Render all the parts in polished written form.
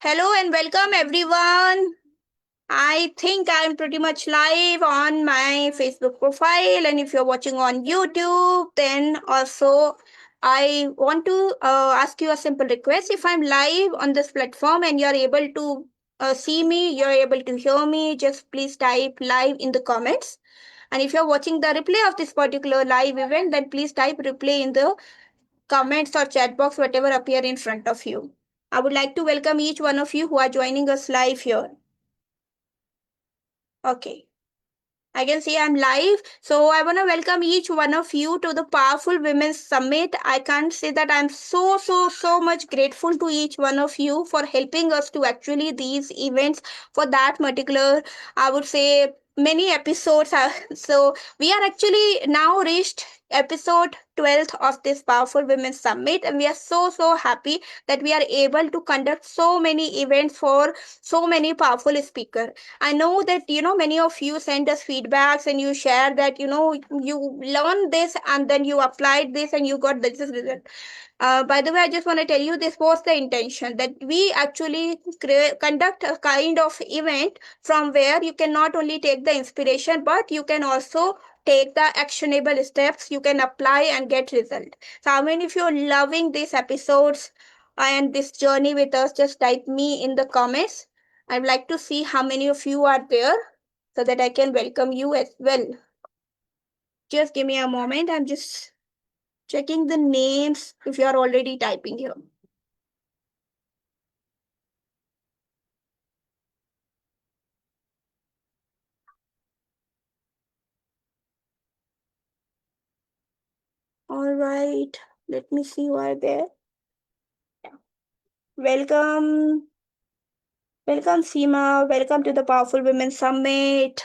Hello and welcome everyone. I think I'm pretty much live on my Facebook profile, and if you're watching on YouTube, then also I want to ask you a simple request. If I'm live on this platform and you're able to see me, you're able to hear me, just please type live in the comments. And if you're watching the replay of this particular live event, then please type replay in the comments or chat box, whatever appear in front of you. I would like to welcome each one of you who are joining us live here. Okay. I can see I'm live. So I want to welcome each one of you to the Powerful Women's Summit. I can't say that I'm so much grateful to each one of you for helping us to actually these events for that particular, I would say, many episodes. So we are actually now reached episode 12th of this Powerful Women's Summit, and we are so happy that we are able to conduct so many events for so many powerful speakers. I know that many of you send us feedbacks and you share that you learned this and then you applied this and you got this result. By the way, I just want to tell you this was the intention that we actually conduct a kind of event from where you can not only take the inspiration but you can also take the actionable steps you can apply and get result. So how many of you are loving these episodes and this journey with us? Just type me in the comments. I'd like to see how many of you are there so that I can welcome you as well. Just give me a moment. I'm just checking the names if you are already typing here. All right. Let me see who are there. Welcome. Welcome, Seema. Welcome to the Powerful Women Summit.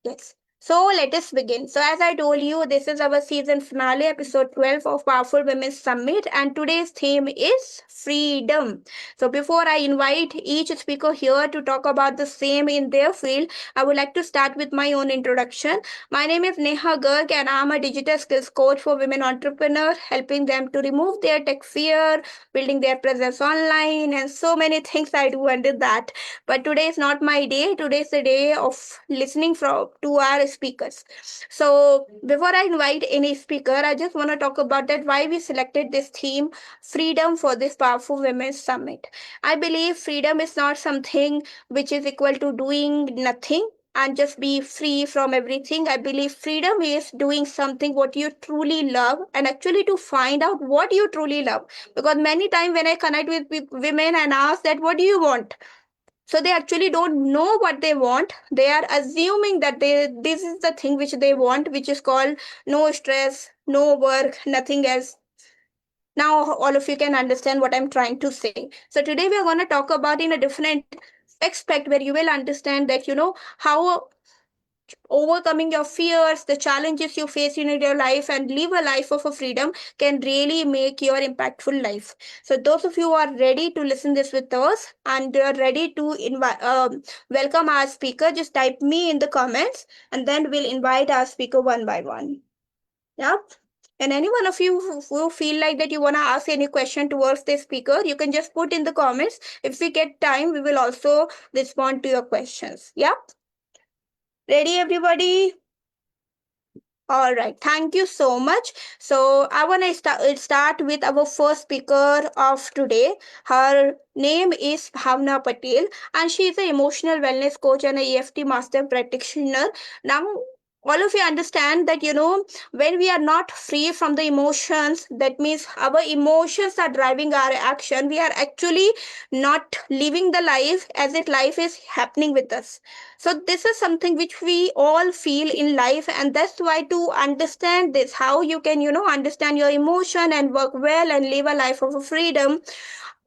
Yes. So let us begin. So, as I told you, this is our season finale, episode 12 of Powerful Women's Summit, and today's theme is freedom. So, before I invite each speaker here to talk about the same in their field, I would like to start with my own introduction. My name is Neha Garg, and I'm a digital skills coach for women entrepreneurs, helping them to remove their tech fear, building their presence online, and so many things I do under that. But today is not my day. Today is the day of listening from to our speakers. So before I invite any speaker, I just want to talk about that why we selected this theme, freedom, for this powerful women's summit. I believe freedom is not something which is equal to doing nothing and just be free from everything. I believe freedom is doing something what you truly love and actually to find out what you truly love. Because many times when I connect with women and ask that what do you want, so they actually don't know what they want. They are assuming that this is the thing which they want, which is called no stress, no work, nothing else. Now all of you can understand what I'm trying to say. So today we are going to talk about in a different aspect where you will understand that how overcoming your fears, the challenges you face in your life, and live a life of a freedom can really make your impactful life. So those of you who are ready to listen this with us and are ready to invite welcome our speaker, just type me in the comments and then we'll invite our speaker one by one. Yeah. And any one of you who feel like that you want to ask any question towards the speaker, you can just put in the comments. If we get time, we will also respond to your questions. Yeah. Ready, everybody? All right, thank you so much. So I want to start with our first speaker of today. Her name is Bhavana Patel, and she is an emotional wellness coach and a EFT master practitioner. Now, all of you understand that when we are not free from the emotions, that means our emotions are driving our action. We are actually not living the life as if life is happening with us. So this is something which we all feel in life, and that's why to understand this, how you can understand your emotion and work well and live a life of freedom,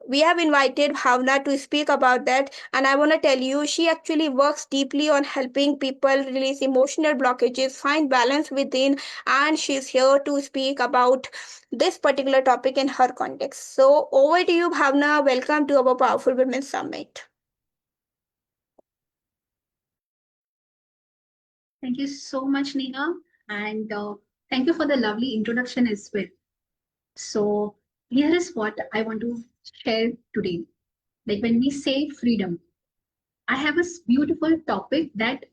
we have invited Bhavna to speak about that. And I want to tell you, she actually works deeply on helping people release emotional blockages, find balance within, and she's here to speak about this particular topic in her context. So over to you, Bhavna. Welcome to our Powerful Women Summit. Thank you so much, Neha, and thank you for the lovely introduction as well. So, here is what I want to share today. Like when we say freedom, I have a beautiful topic that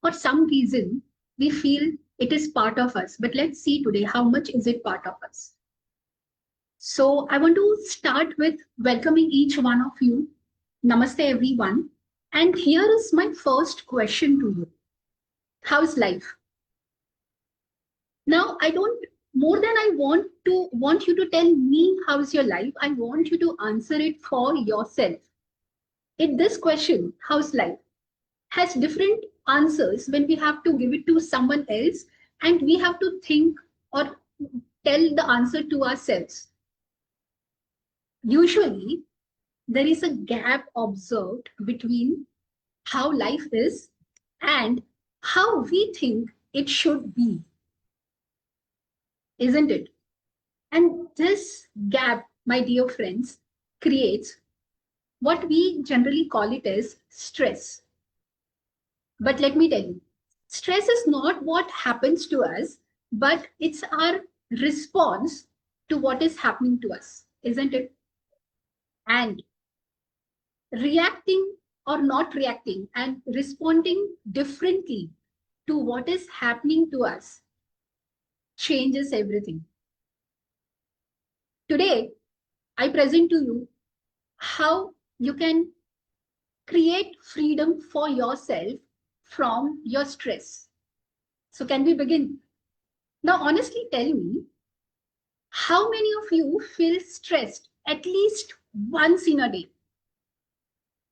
for some reason we feel it is part of us. But let's see today how much is it part of us. So I want to start with welcoming each one of you. Namaste, everyone. And here is my first question to you. How's life? Now, I don't, more than I want you to tell me how's your life, I want you to answer it for yourself. In this question, how's life, has different answers when we have to give it to someone else and we have to think or tell the answer to ourselves. Usually, there is a gap observed between how life is and how we think it should be, isn't it? And this gap, my dear friends, creates what we generally call it as stress. But let me tell you, stress is not what happens to us, but it's our response to what is happening to us, isn't it? And reacting or not reacting and responding differently to what is happening to us changes everything. Today, I present to you how you can create freedom for yourself from your stress. So, can we begin? Now, honestly, tell me, how many of you feel stressed at least once in a day?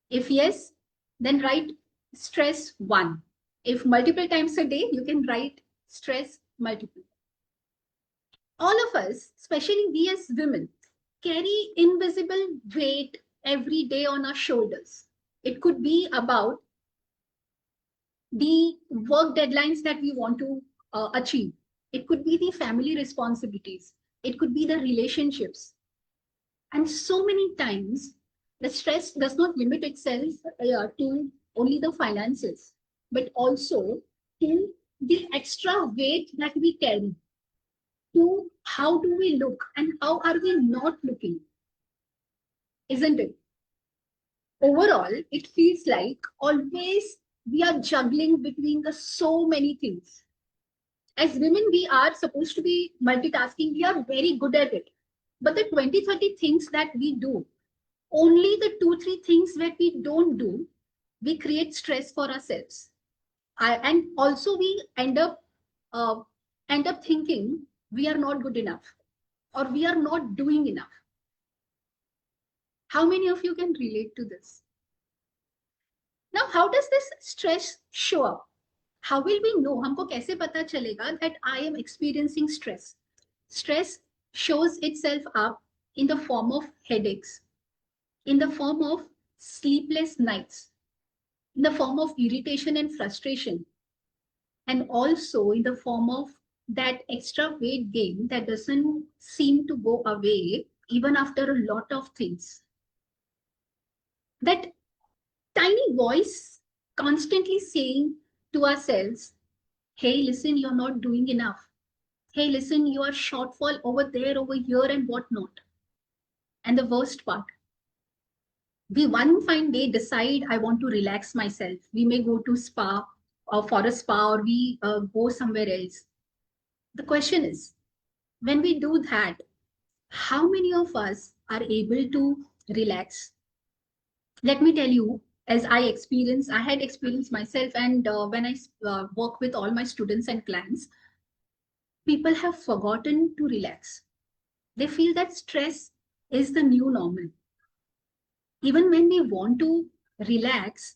If yes, then write stress one. If multiple times a day, you can write stress multiple. All of us, especially we as women, carry invisible weight every day on our shoulders. It could be about the work deadlines that we want to achieve. It could be the family responsibilities. It could be the relationships. And so many times, the stress does not limit itself to only the finances, but also to the extra weight that we carry, to how do we look and how are we not looking, isn't it? Overall, it feels like always we are juggling between the so many things. As women, we are supposed to be multitasking. We are very good at it. But the 20, 30 things that we do, only the 2, 3 things that we don't do, we create stress for ourselves. And also we uh, end up thinking we are not good enough or we are not doing enough. How many of you can relate to this? Now, how does this stress show up? How will we know? हमको कैसे पता चलेगा that I am experiencing stress? Stress shows itself up in the form of headaches, in the form of sleepless nights, in the form of irritation and frustration, and also in the form of that extra weight gain that doesn't seem to go away even after a lot of things. That tiny voice constantly saying to ourselves, hey, listen, you're not doing enough. Hey, listen, you are shortfall over there, over here, and whatnot. And the worst part, we one fine day decide, I want to relax myself. We may go to spa or for a spa, or we go somewhere else. The question is, when we do that, how many of us are able to relax? Let me tell you, as I had experienced myself, and when I work with all my students and clients, people have forgotten to relax. They feel that stress is the new normal. Even when we want to relax,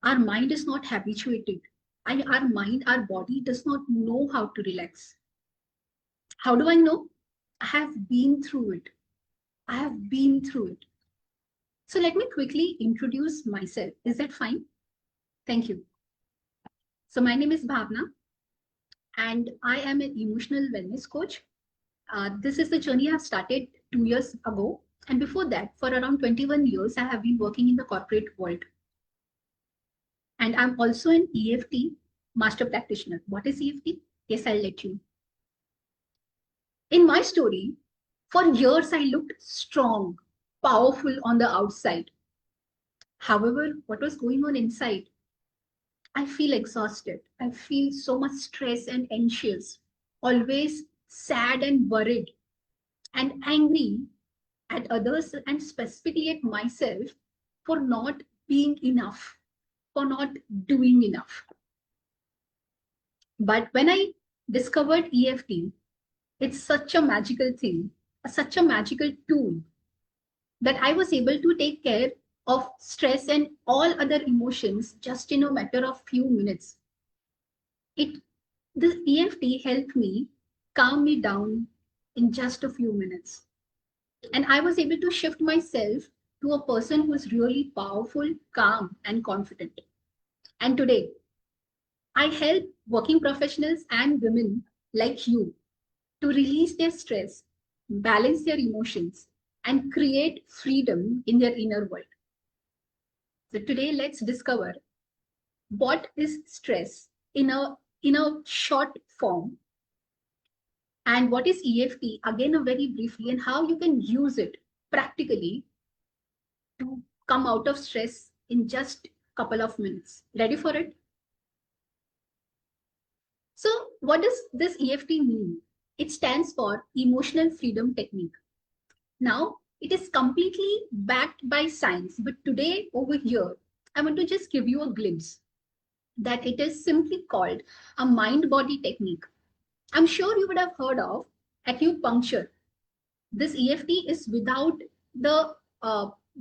our mind is not habituated. Our mind, our body does not know how to relax. How do I know? I have been through it. I have been through it. So let me quickly introduce myself. Is that fine? Thank you. So my name is Bhavana, and I am an emotional wellness coach. This is the journey I've started 2 years ago. And before that, for around 21 years, I have been working in the corporate world. And I'm also an EFT master practitioner. What is EFT? Yes, I'll let you. In my story, for years I looked strong, powerful on the outside. However, what was going on inside? I feel exhausted. I feel so much stress and anxious, always sad and worried and angry at others and specifically at myself for not being enough, for not doing enough. But when I discovered EFT, it's such a magical thing, such a magical tool that I was able to take care of stress and all other emotions just in a matter of few minutes. It the EFT helped me calm me down in just a few minutes. And I was able to shift myself to a person who is really powerful, calm, and confident. And today, I help working professionals and women like you to release their stress, balance their emotions, and create freedom in their inner world. So today, let's discover what is stress in a short form, and what is EFT, again, a very briefly, and how you can use it practically to come out of stress in just a couple of minutes. Ready for it? So, what does this EFT mean? It stands for Emotional Freedom Technique. Now, it is completely backed by science, but today over here, I want to just give you a glimpse that it is simply called a mind body technique. I'm sure you would have heard of acupuncture. This EFT is without the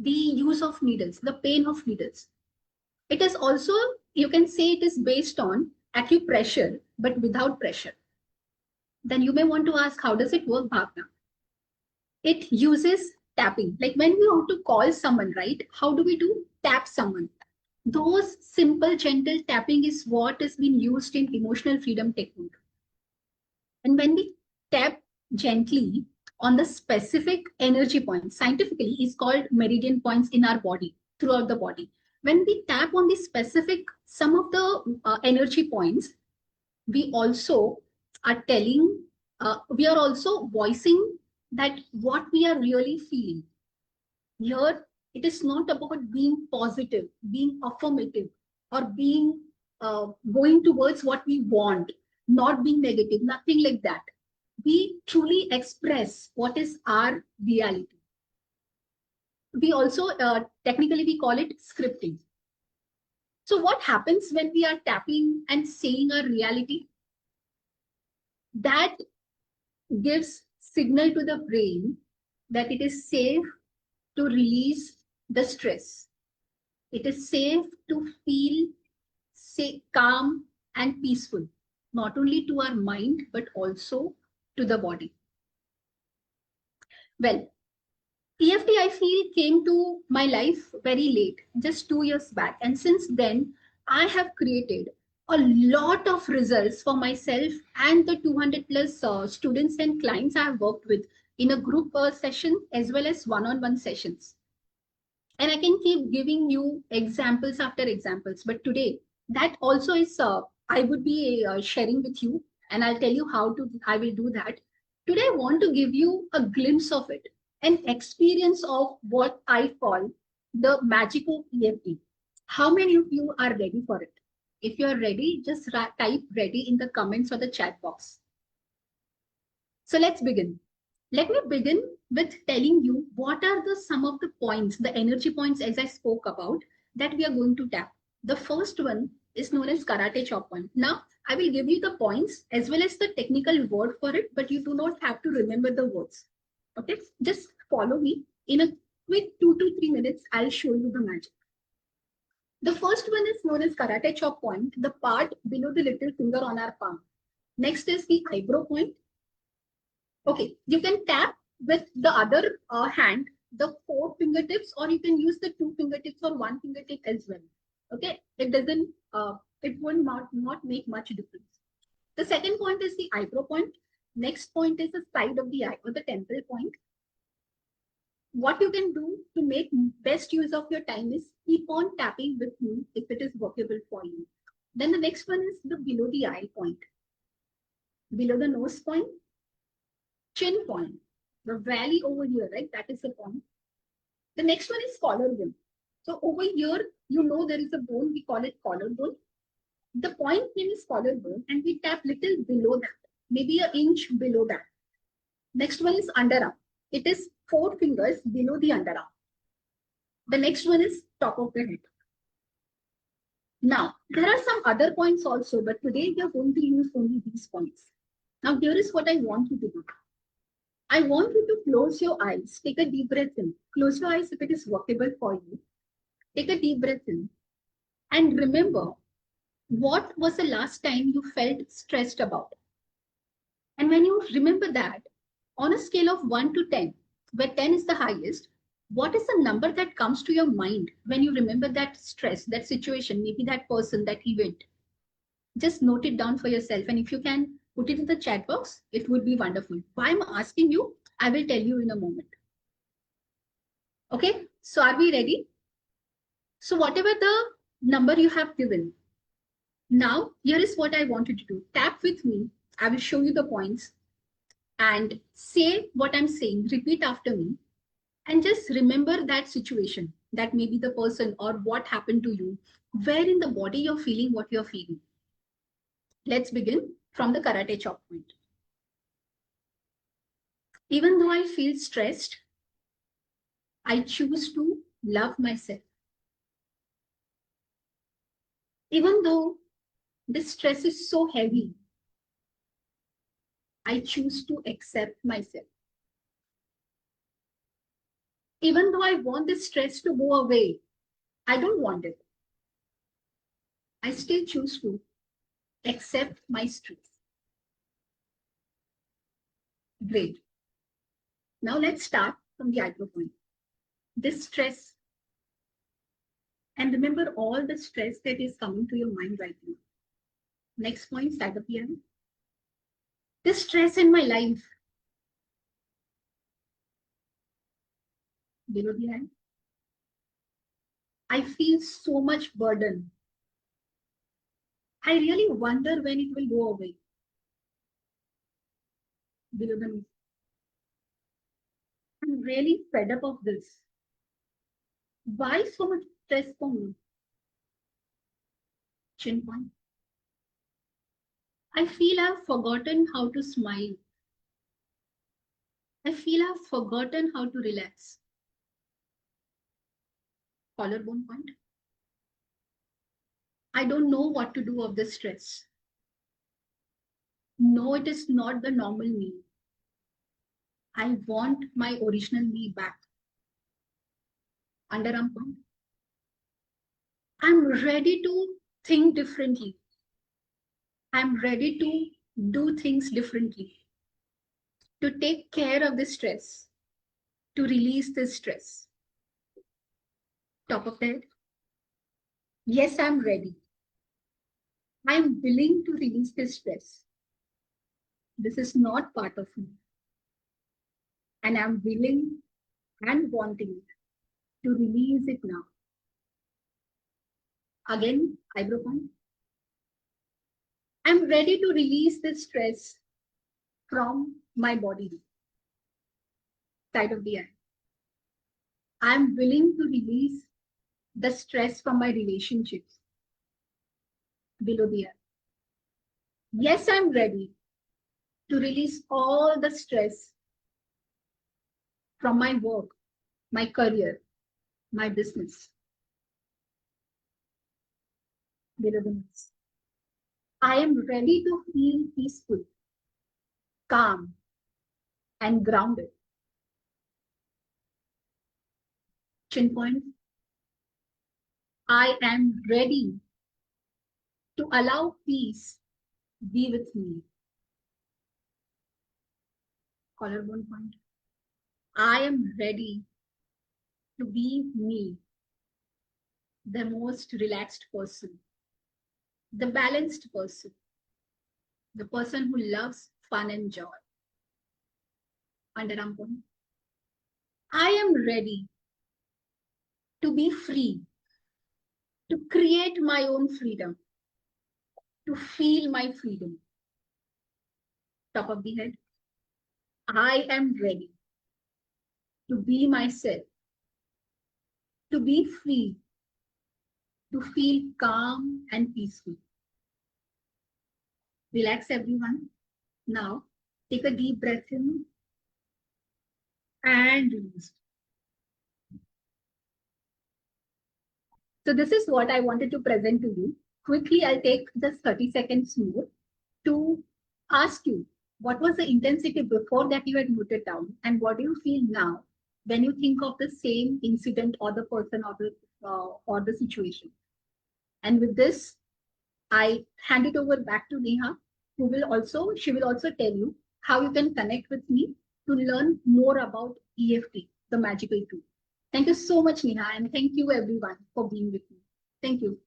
the use of needles, the pain of needles. It is also, you can say, it is based on acupressure, but without pressure. Then you may want to ask, how does it work, Bhavana? It uses tapping. Like when we want to call someone, right? How do we do? Tap someone. Those simple, gentle tapping is what has been used in emotional freedom technique. And when we tap gently on the specific energy points, scientifically is called meridian points in our body, throughout the body. When we tap on the specific, some of the energy points, we also are telling, we are also voicing that what we are really feeling. Here, it is not about being positive, being affirmative, or being going towards what we want, not being negative, nothing like that. We truly express what is our reality. We also, technically, we call it scripting. So, what happens when we are tapping and saying our reality? That gives signal to the brain that it is safe to release the stress. It is safe to feel calm and peaceful, not only to our mind, but also to the body. Well, EFT, I feel, came to my life very late, just 2 years back. And since then, I have created a lot of results for myself and the 200 plus students and clients I have worked with in a group session as well as one-on-one sessions. And I can keep giving you examples after examples. But today, that also is, I would be sharing with you, and I'll tell you how to, I will do that. Today, I want to give you a glimpse of it, an experience of what I call the magic of EFT. How many of you are ready for it? If you are ready, just type ready in the comments or the chat box. So let's begin. Let me begin with telling you what are the some of the points, the energy points as I spoke about, that we are going to tap. The first one is known as karate chop point. Now, I will give you the points as well as the technical word for it, but you do not have to remember the words. Okay, just follow me. In a quick 2 to 3 minutes, I'll show you the magic. The first one is known as karate chop point, the part below the little finger on our palm. Next is the eyebrow point. Okay, you can tap with the other hand, the 4 fingertips, or you can use the 2 fingertips or 1 fingertip as well. Okay, it doesn't, it will not make much difference. The second point is the eyebrow point. Next point is the side of the eye or the temple point. What you can do to make best use of your time is keep on tapping with me if it is workable for you. Then the next one is the below the eye point, below the nose point, chin point, the valley over here, right? That is the point. The next one is collarbone. So over here, you know there is a bone, we call it collarbone. The point name is collarbone, and we tap little below that, maybe an inch below that. Next one is underarm. It is 4 fingers below the underarm. The next one is top of the head. Now, there are some other points also, but today we are going to use only these points. Now, here is what I want you to do. I want you to close your eyes. Take a deep breath in. Close your eyes if it is workable for you. Take a deep breath in. And remember, what was the last time you felt stressed about? And when you remember that, on a scale of 1 to 10, where 10 is the highest, what is the number that comes to your mind when you remember that stress, that situation, maybe that person, that event? Just note it down for yourself. And if you can put it in the chat box, it would be wonderful. Why I'm asking you, I will tell you in a moment. Okay, so are we ready? So whatever the number you have given, now here is what I want you to do. Tap with me. I will show you the points and say what I'm saying. Repeat after me and just remember that situation. That may be the person or what happened to you. Where in the body you're feeling what you're feeling. Let's begin from the karate chop point. Even though I feel stressed, I choose to love myself. Even though this stress is so heavy, I choose to accept myself. Even though I want this stress to go away, I don't want it. I still choose to accept my stress. Great. Now let's start from the eyebrow point. This stress, and remember all the stress that is coming to your mind right now. Next point, side of the eye. This stress in my life. Below the eye. I feel so much burden. I really wonder when it will go away. Below the nose. I'm really fed up of this. Why so much stress for me? Chin point. I feel I've forgotten how to smile. I feel I've forgotten how to relax. Collarbone point. I don't know what to do of the stress. No, it is not the normal me. I want my original me back. Underarm point. I'm ready to think differently. I'm ready to do things differently. To take care of the stress. To release the stress. Top of the head. Yes, I'm ready. I'm willing to release this stress. This is not part of me. And I'm willing and wanting to release it now. Again, eyebrow point. I'm ready to release this stress from my body. Side of the eye. I'm willing to release the stress from my relationships. Below the eye. Yes, I'm ready to release all the stress from my work, my career, my business. Below the nose. I am ready to feel peaceful, calm, and grounded. Chin point. I am ready to allow peace be with me. Collarbone point. I am ready to be me, the most relaxed person, the balanced person, the person who loves fun and joy. Underarm point. I am ready to be free, to create my own freedom, to feel my freedom. Top of the head. I am ready to be myself, to be free, to feel calm and peaceful. Relax, everyone. Now, take a deep breath in and release. So, this is what I wanted to present to you. Quickly, I'll take just 30 seconds more to ask you what was the intensity before that you had noted down, and what do you feel now when you think of the same incident or the person or the situation. And with this, I hand it over back to Neha, she will also tell you how you can connect with me to learn more about EFT, the magical tool. Thank you so much, Neha, and thank you everyone for being with me. Thank you.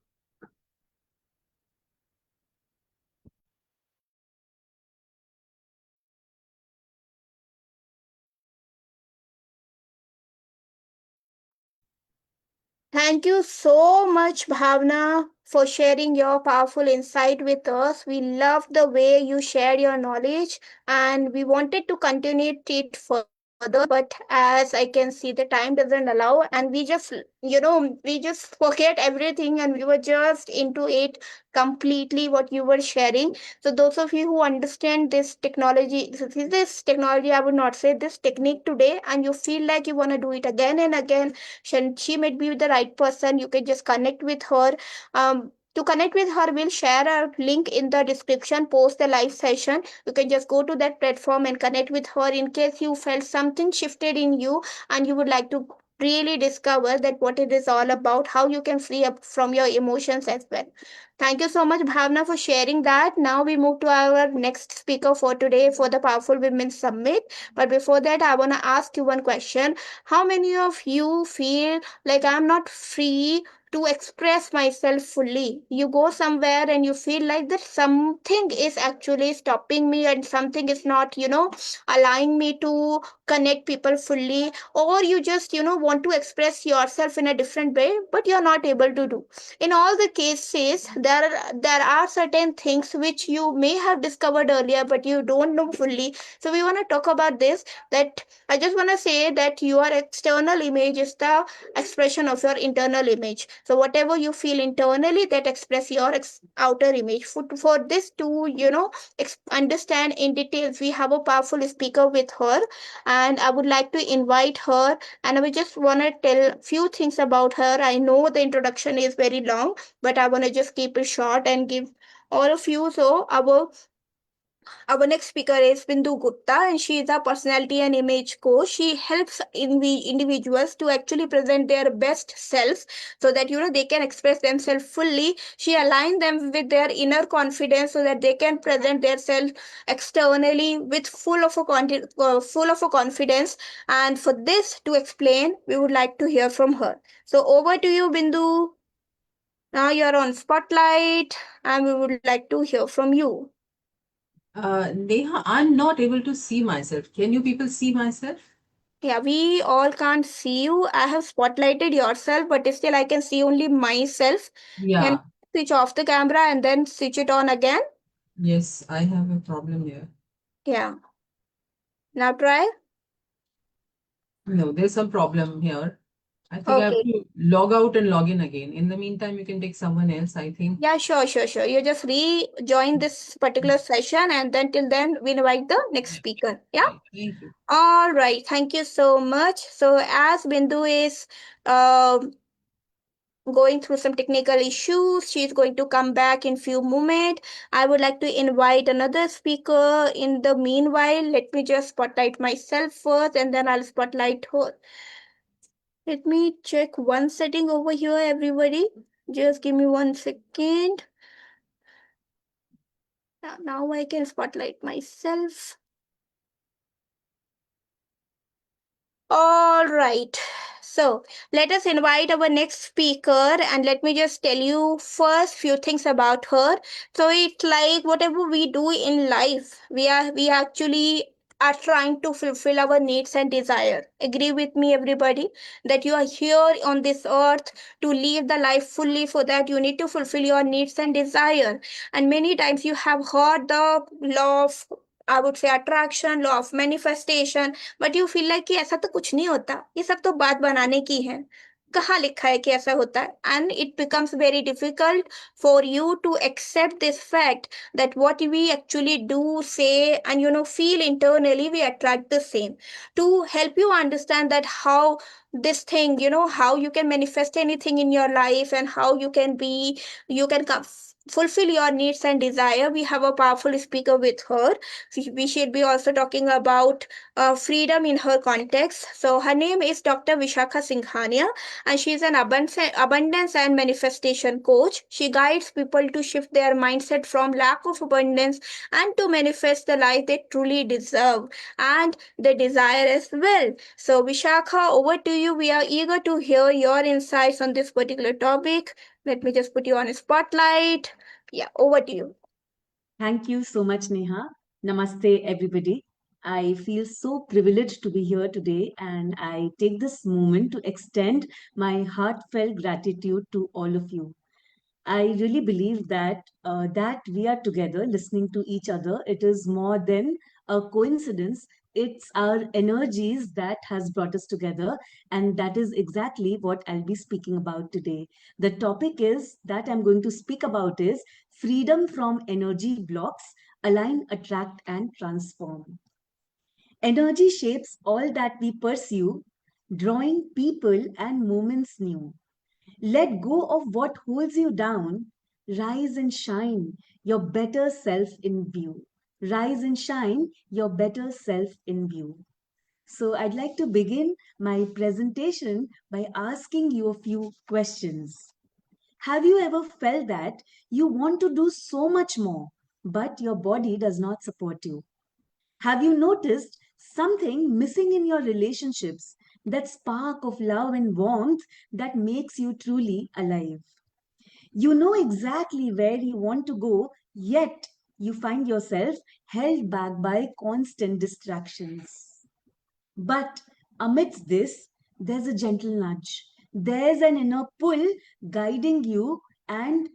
Thank you so much, Bhavana, for sharing your powerful insight with us. We love the way you shared your knowledge and we wanted to continue it further, but as I can see, the time doesn't allow, and we just forget everything and we were just into it completely what you were sharing. So, those of you who understand this technology, I would not say this technique today, and you feel like you want to do it again and again, she might be the right person. You can just connect with her. To connect with her, we'll share a link in the description post the live session. You can just go to that platform and connect with her in case you felt something shifted in you and you would like to really discover that what it is all about, how you can free up from your emotions as well. Thank you so much, Bhavna, for sharing that. Now we move to our next speaker for today for the Powerful Women Summit. But before that, I want to ask you one question. How many of you feel like I'm not free to express myself fully? You go somewhere and you feel like that something is actually stopping me and something is not, allowing me to connect people fully, or you just, want to express yourself in a different way, but you're not able to do. In all the cases, there are certain things which you may have discovered earlier, but you don't know fully. So we want to talk about this, that I just want to say that your external image is the expression of your internal image. So whatever you feel internally, that express your outer image. For this to, understand in details, we have a powerful speaker with her, and I would like to invite her. And I just want to tell few things about her. I know the introduction is very long, but I want to just keep it short and give all of you. So our next speaker is Bindu Gupta, and she is a personality and image coach. She helps individuals to actually present their best selves so that they can express themselves fully. She aligns them with their inner confidence so that they can present themselves externally with full of a confidence. And for this to explain, we would like to hear from her. So over to you, Bindu. Now you're on spotlight, and we would like to hear from you. Neha, I'm not able to see myself. Can you people see myself? Yeah, we all can't see you. I have spotlighted yourself, but still I can see only myself. Can you Yeah, switch off the camera and then switch it on again? yes, I have a problem here. Yeah. Now try. No, there's some problem here. I think I have Okay. to log out and log in again. In the meantime, you can take someone else, I think. Yeah, sure. You just rejoin this particular session and then till then we invite the next Yeah, speaker. Yeah. right. Thank you. All right. Thank you so much. So as Bindu is uh, going through some technical issues. She's going to come back in few moments. I would like to invite another speaker. In the meanwhile, let me just spotlight myself first and then I'll spotlight her. Let me check one setting over here, everybody. Just give me 1 second. Now I can spotlight myself. All right. So let us invite our next speaker and let me just tell you first few things about her. So it's like whatever we do in life, we actually are trying to fulfill our needs and desire. Agree with me, everybody, that you are here on this earth to live the life fully so that you need to fulfill your needs and desire. And many times you have heard the law of, I would say, attraction, law of manifestation, but you feel like कि ऐसा तो कुछ नहीं होता, ये सब तो बात बनाने की है. कहाँ लिखा है कि ऐसा होता है, and it becomes very difficult for you to accept this fact that what we actually do, say, and feel internally, we attract the same. To help you understand that how this thing, how you can manifest anything in your life, and how you can fulfill your needs and desire, we have a powerful speaker with her. We should be also talking about freedom in her context. So her name is Dr. Vishakha Singhania, and she is an abundance and manifestation coach. She guides people to shift their mindset from lack of abundance and to manifest the life they truly deserve and they desire as well. So, Vishakha, over to you. We are eager to hear your insights on this particular topic. Let me just put you on a spotlight. Yeah, over to you. Thank you so much, Neha. Namaste, everybody. I feel so privileged to be here today, and I take this moment to extend my heartfelt gratitude to all of you. I really believe that we are together listening to each other. It is more than a coincidence. It's our energies that has brought us together, and that is exactly what I'll be speaking about today. The topic is that I'm going to speak about is freedom from energy blocks, align, attract, and transform. Energy shapes all that we pursue, drawing people and moments new. Let go of what holds you down. Rise and shine, your better self in view. Rise and shine, your better self in view. So, I'd like to begin my presentation by asking you a few questions. Have you ever felt that you want to do so much more, but your body does not support you? Have you noticed something missing in your relationships? That spark of love and warmth that makes you truly alive. You know exactly where you want to go, yet you find yourself held back by constant distractions. But amidst this, there's a gentle nudge. There's an inner pull guiding you and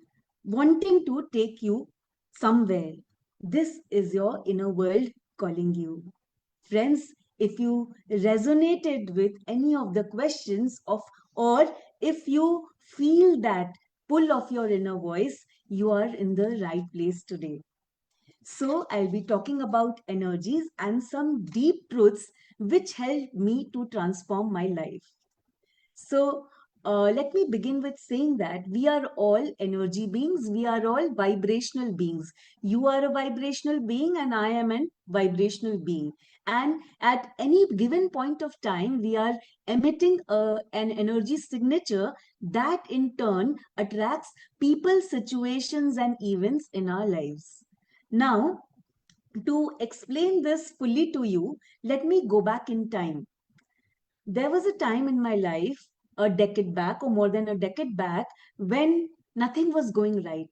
wanting to take you somewhere. This is your inner world calling you. Friends, if you resonated with any of the questions of, or if you feel that pull of your inner voice, you are in the right place today. So, I'll be talking about energies and some deep truths which help me to transform my life. So, let me begin with saying that we are all energy beings, we are all vibrational beings. You are a vibrational being, and I am a vibrational being. And at any given point of time, we are emitting an energy signature that in turn attracts people, situations, and events in our lives. Now, to explain this fully to you, let me go back in time. There was a time in my life, a decade back or more than a decade back, when nothing was going right.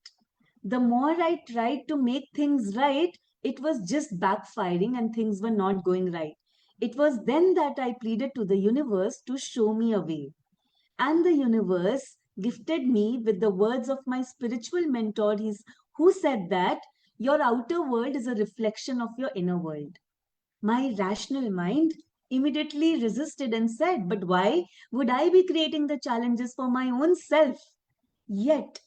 The more I tried to make things right, it was just backfiring and things were not going right. It was then that I pleaded to the universe to show me a way. And the universe gifted me with the words of my spiritual mentor, who said that your outer world is a reflection of your inner world. My rational mind immediately resisted and said, but why would I be creating the challenges for my own self? Yet,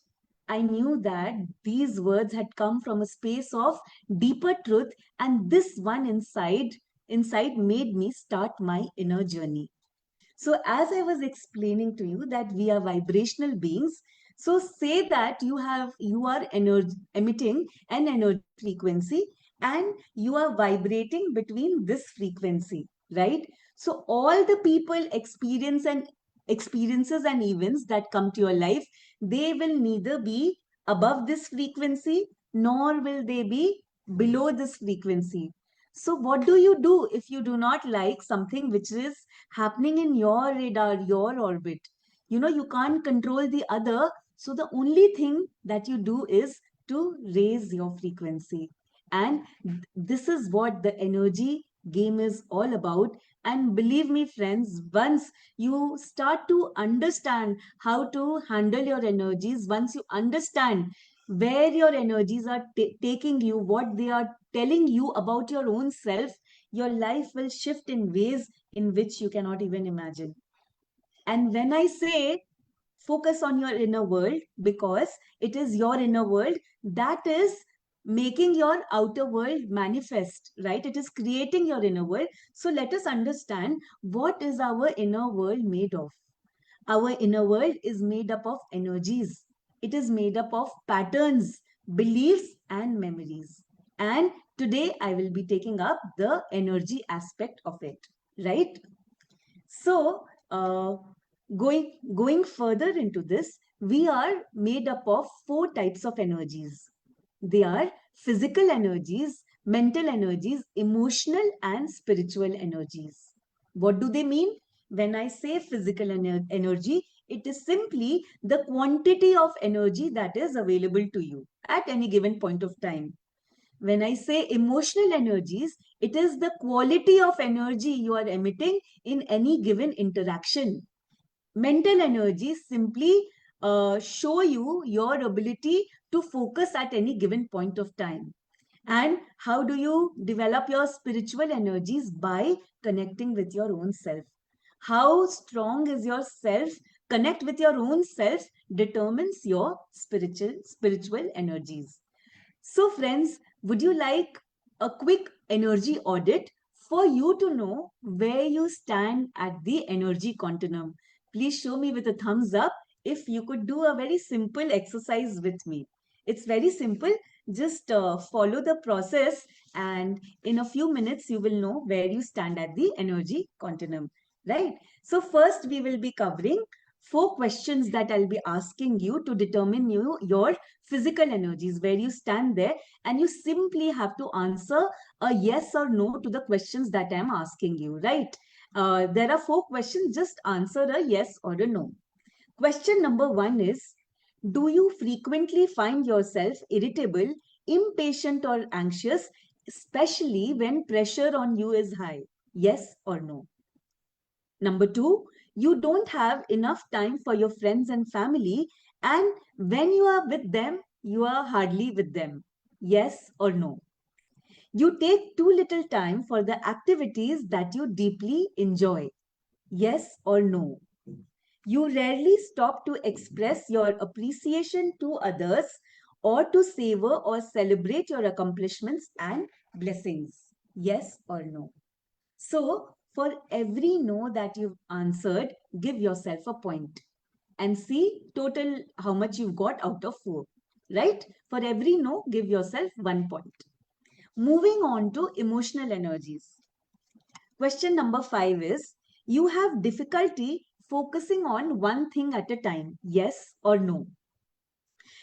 I knew that these words had come from a space of deeper truth, and this one inside made me start my inner journey. So, as I was explaining to you that we are vibrational beings, so say that you are emitting an energy frequency and you are vibrating between this frequency, right? So all the people experiences and events that come to your life, they will neither be above this frequency nor will they be below this frequency. So what do you do if you do not like something which is happening in your radar, your orbit? You know, you can't control the other. So the only thing that you do is to raise your frequency. And this is what the energy game is all about. And believe me, friends, once you start to understand how to handle your energies, once you understand where your energies are taking you, what they are telling you about your own self, your life will shift in ways in which you cannot even imagine. And when I say focus on your inner world, because it is your inner world that is making your outer world manifest, right? It is creating your inner world. So let us understand, what is our inner world made of? Our inner world is made up of energies. It is made up of patterns, beliefs, and memories. And today I will be taking up the energy aspect of it, right? So, going further into this, we are made up of four types of energies. They are physical energies, mental energies, emotional and spiritual energies. What do they mean? When I say physical energy, it is simply the quantity of energy that is available to you at any given point of time. When I say emotional energies, it is the quality of energy you are emitting in any given interaction. Mental energies simply show you your ability to focus at any given point of time. And how do you develop your spiritual energies? By connecting with your own self. How strong is your self? Connect with your own self determines your spiritual energies. So, friends, would you like a quick energy audit for you to know where you stand at the energy continuum? Please show me with a thumbs up if you could do a very simple exercise with me. It's very simple. Just follow the process, and in a few minutes, you will know where you stand at the energy continuum. Right? So, first, we will be covering four questions that I'll be asking you to determine your physical energies, where you stand there, and you simply have to answer a yes or no to the questions that I'm asking you, right? There are four questions, just answer a yes or a no. Question number one is, do you frequently find yourself irritable, impatient, or anxious, especially when pressure on you is high? Yes or no? Number two, you don't have enough time for your friends and family, and when you are with them, you are hardly with them. Yes or no? You take too little time for the activities that you deeply enjoy. Yes or no? You rarely stop to express your appreciation to others or to savor or celebrate your accomplishments and blessings. Yes or no? So, for every no that you've answered, give yourself a point and see total how much you've got out of four. Right? For every no, give yourself 1 point. Moving on to emotional energies. Question number 5 is, you have difficulty focusing on one thing at a time. Yes or no?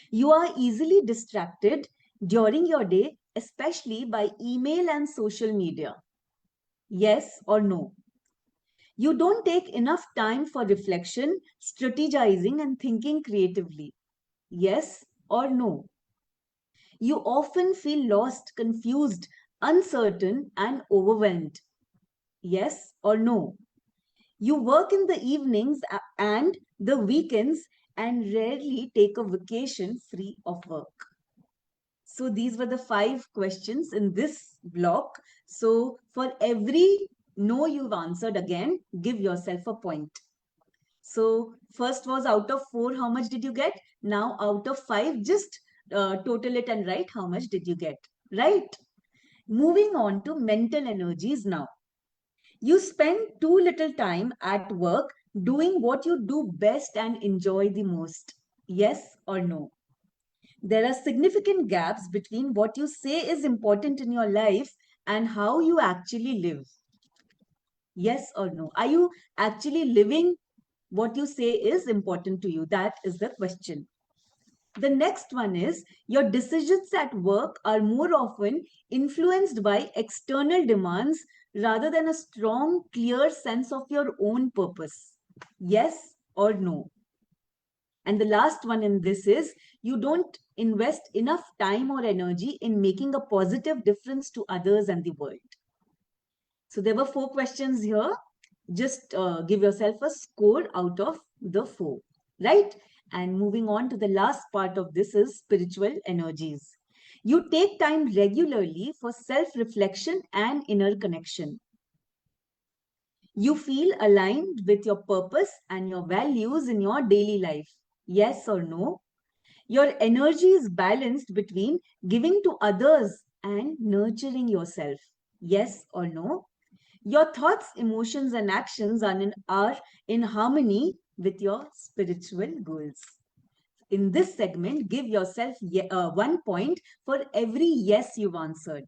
You are easily distracted during your day, especially by email and social media. Yes or no? You don't take enough time for reflection, strategizing, and thinking creatively. Yes or no? You often feel lost, confused, uncertain, and overwhelmed. Yes or no? You work in the evenings and the weekends and rarely take a vacation free of work. So these were the 5 questions in this block. So for every no you've answered, again, give yourself a point. So first was out of 4, how much did you get? Now out of 5, just total it and write how much did you get, right? Moving on to mental energies now. You spend too little time at work doing what you do best and enjoy the most. Yes or no? There are significant gaps between what you say is important in your life and how you actually live. Yes or no? Are you actually living what you say is important to you? That is the question. The next one is, your decisions at work are more often influenced by external demands rather than a strong, clear sense of your own purpose. Yes or no? And the last one in this is, you don't invest enough time or energy in making a positive difference to others and the world. So there were 4 questions here. Just give yourself a score out of the 4, right? And moving on to the last part of this is spiritual energies. You take time regularly for self reflection and inner connection. You feel aligned with your purpose and your values in your daily life. Yes or no? Your energy is balanced between giving to others and nurturing yourself. Yes or no? Your thoughts, emotions, and actions are in harmony with your spiritual goals. In this segment, give yourself 1 point for every yes you've answered.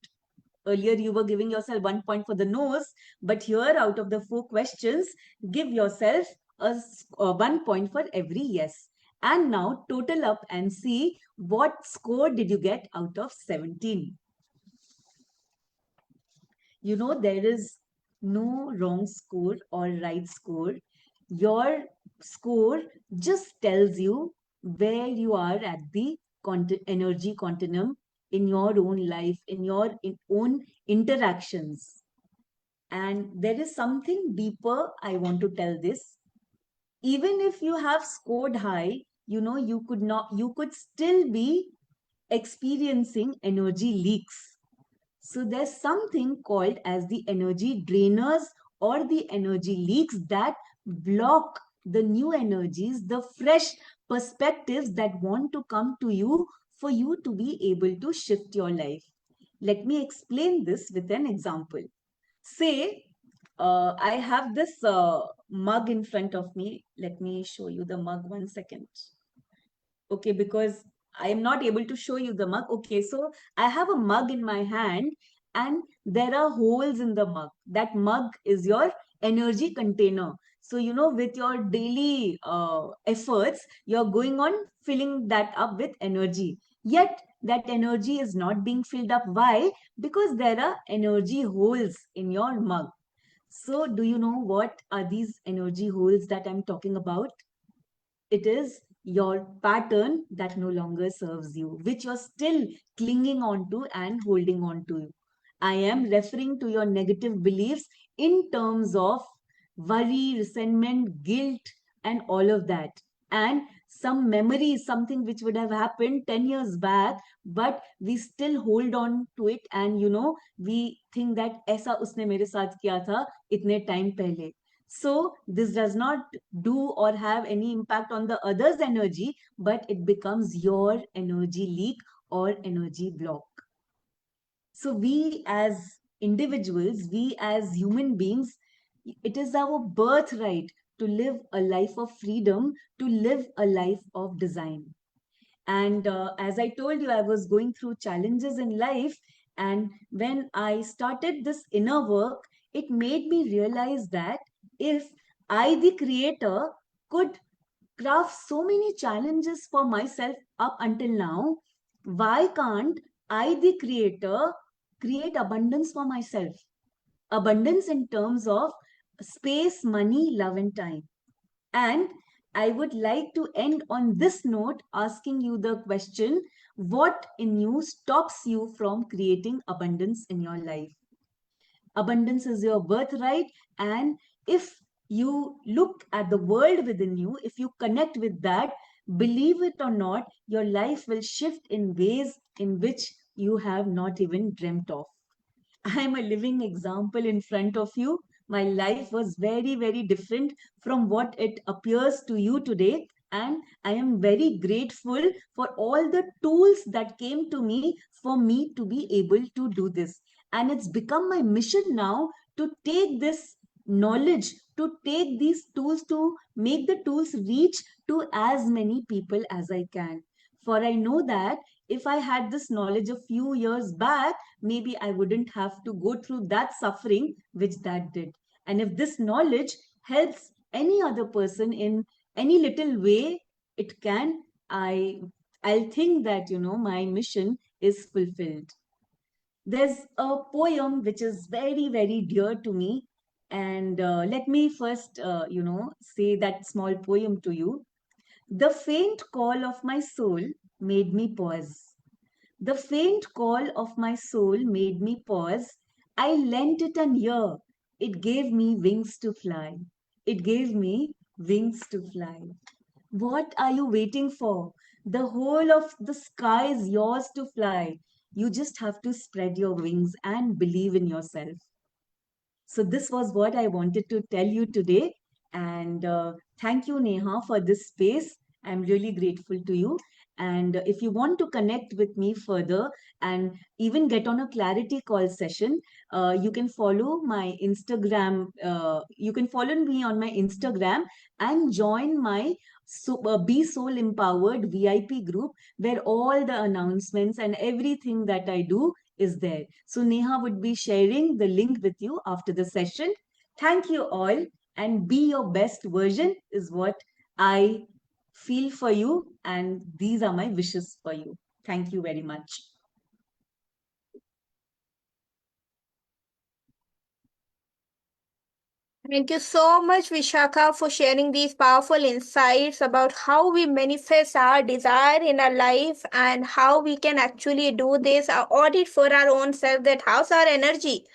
Earlier, you were giving yourself 1 point for the no's, but here, out of the 4 questions, give yourself 1 point for every yes. And now, total up and see what score did you get out of 17. You know, there is no wrong score or right score. Your score just tells you where you are at the energy continuum in your own life, in your own interactions. And there is something deeper I want to tell this. Even if you have scored high, you could still be experiencing energy leaks. So there's something called as the energy drainers or the energy leaks that block the new energies, the fresh perspectives that want to come to you for you to be able to shift your life. Let me explain this with an example. Say, I have this mug in front of me. Let me show you the mug 1 second. Okay, because I am not able to show you the mug. Okay, so I have a mug in my hand and there are holes in the mug. That mug is your energy container. So, with your daily efforts, you're going on filling that up with energy. Yet, that energy is not being filled up. Why? Because there are energy holes in your mug. So, do you know what are these energy holes that I'm talking about? It is your pattern that no longer serves you, which you're still clinging on to and holding on to. I am referring to your negative beliefs in terms of worry, resentment, guilt, and all of that. And some memories, something which would have happened 10 years back, but we still hold on to it. And we think that ऐसा उसने मेरे साथ किया था इतने time पहले. So this does not do or have any impact on the other's energy, but it becomes your energy leak or energy block. So we as individuals, we as human beings, it is our birthright to live a life of freedom, to live a life of design. And as I told you, I was going through challenges in life. And when I started this inner work, it made me realize that if I, the creator, could craft so many challenges for myself up until now, why can't I, the creator, create abundance for myself? Abundance in terms of space, money, love, and time. And I would like to end on this note asking you the question, what in you stops you from creating abundance in your life? Abundance is your birthright. And if you look at the world within you, if you connect with that, believe it or not, your life will shift in ways in which you have not even dreamt of. I am a living example in front of you. My life was very, very different from what it appears to you today. And I am very grateful for all the tools that came to me for me to be able to do this. And it's become my mission now to take this knowledge, to take these tools, to make the tools reach to as many people as I can. For I know that if I had this knowledge a few years back, maybe I wouldn't have to go through that suffering which that did. And if this knowledge helps any other person in any little way, it can, I'll think that, my mission is fulfilled. There's a poem which is very, very dear to me. And let me first, say that small poem to you. The faint call of my soul made me pause. The faint call of my soul made me pause. I lent it an ear. It gave me wings to fly. It gave me wings to fly. What are you waiting for? The whole of the sky is yours to fly. You just have to spread your wings and believe in yourself. So this was what I wanted to tell you today. And thank you, Neha, for this space. I'm really grateful to you. And if you want to connect with me further and even get on a clarity call session, you can follow my Instagram. You can follow me on my Instagram and join my Be Soul Empowered VIP group, where all the announcements and everything that I do is there. So Neha would be sharing the link with you after the session. Thank you all, and be your best version is what I feel for you, and these are my wishes for you. Thank you very much. Thank you so much, Vishakha, for sharing these powerful insights about how we manifest our desire in our life and how we can actually do this, audit for our own self, that how's our energy.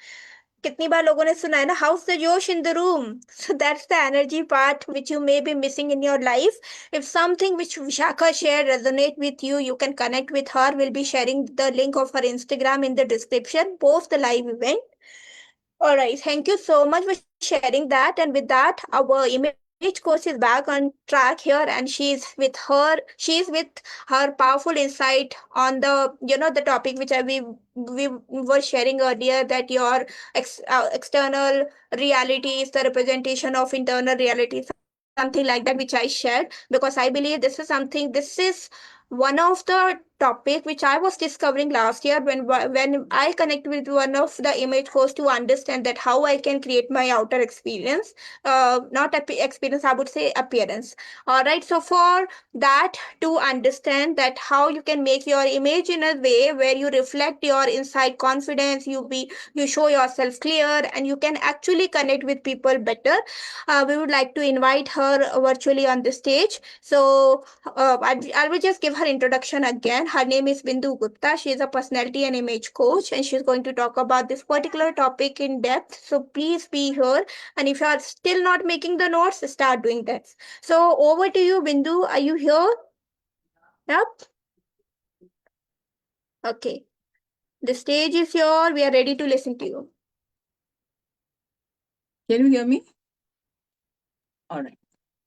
कितनी बार लोगों ने सुना है ना, house the जोश in the room. So that's the energy part which you may be missing in your life. If something which Vishakha shared resonate with you, you can connect with her. We'll be sharing the link of her Instagram in the description post the live event. All right, thank you so much for sharing that. And with that, our image coach is back on track here, and she's with her powerful insight on the topic which we were sharing earlier, that your external reality is the representation of internal reality, something like that, which I shared, because I believe this is one of the topic which I was discovering last year when I connect with one of the image coach to understand that how I can create my outer experience, not experience, I would say appearance. All right, so for that, to understand that how you can make your image in a way where you reflect your inside confidence, you show yourself clear, and you can actually connect with people better. We would like to invite her virtually on the stage. So I will just give her introduction again. Her name is Bindu Gupta. She is a personality and image coach, and she's going to talk about this particular topic in depth. So please be here. And if you are still not making the notes, start doing that. So over to you, Bindu. Are you here? Yep. Okay. The stage is yours. We are ready to listen to you. Can you hear me? All right.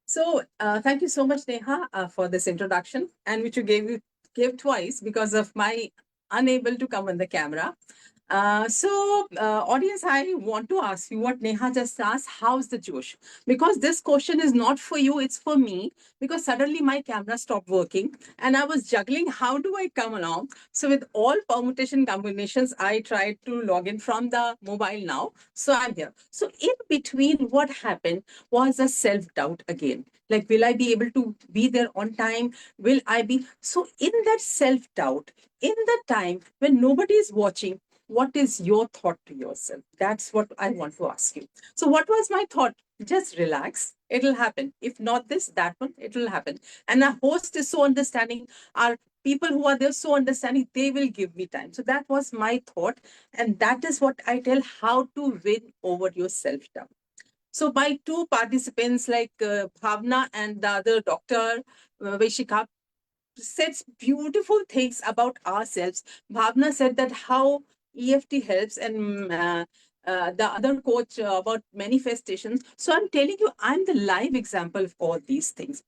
So thank you so much, Neha, for this introduction, and which you gave twice because of my unable to come on the camera. Audience, I want to ask you what Neha just asked. How's the Josh? Because this question is not for you, it's for me. Because suddenly my camera stopped working and I was juggling. How do I come along? So, with all permutation combinations, I tried to log in from the mobile now. So, I'm here. So, in between, what happened was a self doubt again. Like, will I be able to be there on time? Will I be? So, in that self doubt, in the time when nobody is watching, what is your thought to yourself? That's what I want to ask you. So, what was my thought? Just relax. It'll happen. If not this, that one, it'll happen. And our host is so understanding. Our people who are there so understanding, they will give me time. So, that was my thought. And that is what I tell, how to win over your self doubt. So, my two participants, like Bhavana and the other doctor, Vishakha, says beautiful things about ourselves. Bhavna said that how EFT helps, and the other coach about manifestations. So I'm telling you, I'm the live example of all these things.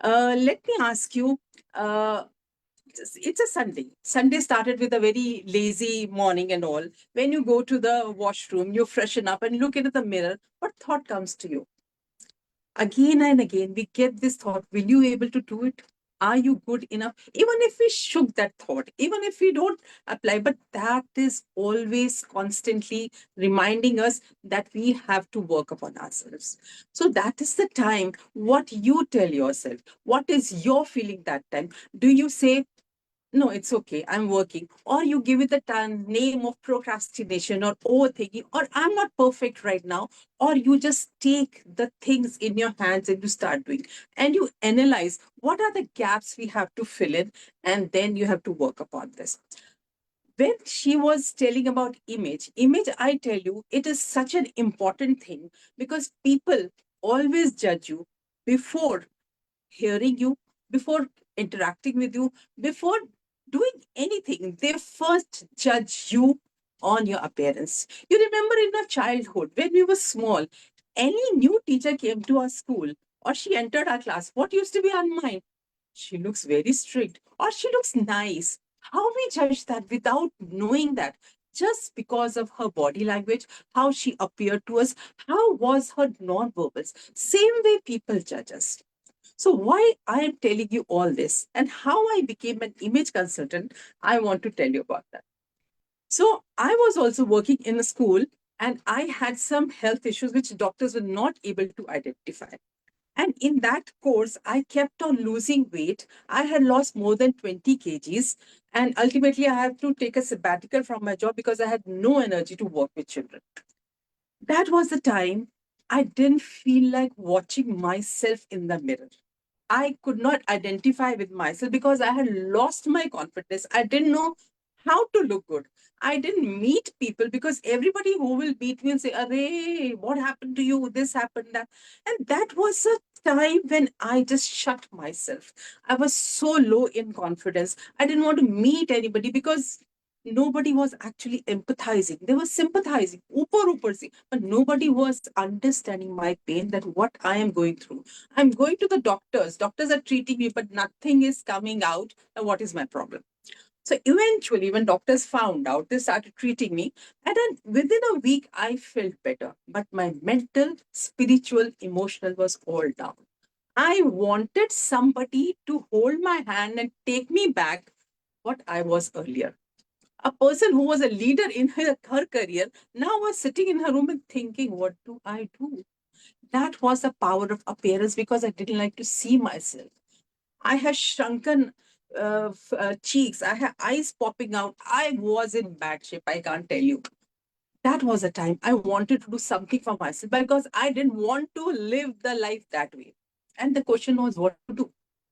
Let me ask you. It's a Sunday. Sunday started with a very lazy morning and all. When you go to the washroom, you freshen up and look into the mirror. What thought comes to you? Again and again we get this thought, will you able to do it? Are you good enough? Even if we shook that thought, even if we don't apply, but that is always constantly reminding us that we have to work upon ourselves. So that is the time, what you tell yourself, what is your feeling that time? Do you say, no, it's okay, I'm working, or you give it the name of procrastination or overthinking, or I'm not perfect right now, or you just take the things in your hands and you start doing, and you analyze what are the gaps we have to fill in, and then you have to work upon this. When she was telling about image, I tell you, it is such an important thing, because people always judge you before hearing you, before interacting with you, before doing anything. They first judge you on your appearance. You remember in our childhood, when we were small, any new teacher came to our school or she entered our class, what used to be on mind? She looks very strict or she looks nice. How we judge that without knowing that? Just because of her body language, how she appeared to us, how was her non-verbals. Same way people judge us. So why I am telling you all this and how I became an image consultant, I want to tell you about that. So I was also working in a school and I had some health issues which doctors were not able to identify. And in that course, I kept on losing weight. I had lost more than 20 kgs. And ultimately, I had to take a sabbatical from my job because I had no energy to work with children. That was the time I didn't feel like watching myself in the mirror. I could not identify with myself because I had lost my confidence. I didn't know how to look good. I didn't meet people because everybody who will meet me and say, Arey, what happened to you? This happened, that. And that was a time when I just shut myself. I was so low in confidence. I didn't want to meet anybody because nobody was actually empathizing. They were sympathizing, upar se, but nobody was understanding my pain, that what I am going through. I'm going to the doctors. Doctors are treating me, but nothing is coming out. Now, what is my problem? So eventually, when doctors found out, they started treating me. And then within a week, I felt better. But my mental, spiritual, emotional was all down. I wanted somebody to hold my hand and take me back what I was earlier. A person who was a leader in her career now was sitting in her room and thinking, what do I do? That was the power of appearance because I didn't like to see myself. I had shrunken cheeks. I had eyes popping out. I was in bad shape. I can't tell you. That was a time I wanted to do something for myself because I didn't want to live the life that way. And the question was what to do?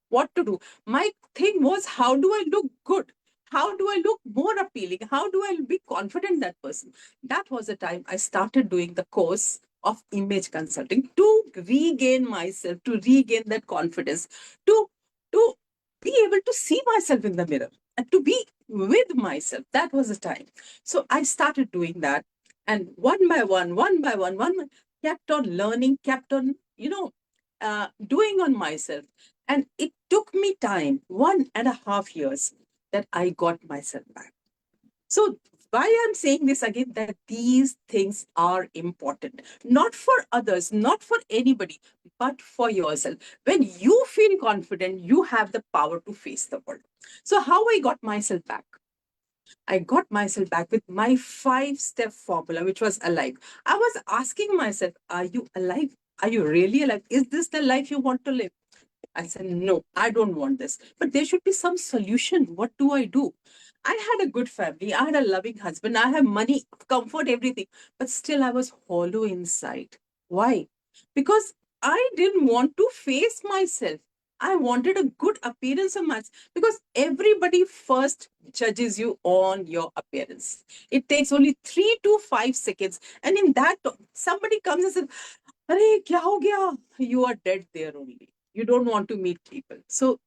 What to do? My thing was, how do I look good? How do I look more appealing? How do I be confident that person? That was the time I started doing the course of image consulting to regain myself, to regain that confidence, to, to be able to see myself in the mirror and to be with myself. That was the time. So I started doing that. And one by one, kept on learning, kept on, doing on myself. And it took me time, 1.5 years, that I got myself back. So why I'm saying this again, that these things are important, not for others, not for anybody, but for yourself. When you feel confident, you have the power to face the world. So how I got myself back? I got myself back with my 5-step formula, which was alive. I was asking myself, are you alive? Are you really alive? Is this the life you want to live? I said, no, I don't want this. But there should be some solution. What do I do? I had a good family. I had a loving husband. I have money, comfort, everything. But still, I was hollow inside. Why? Because I didn't want to face myself. I wanted a good appearance of myself because everybody first judges you on your appearance. It takes only 3 to 5 seconds. And in that, somebody comes and says, Arey, kya ho gaya? You are dead there only. You don't want to meet people. So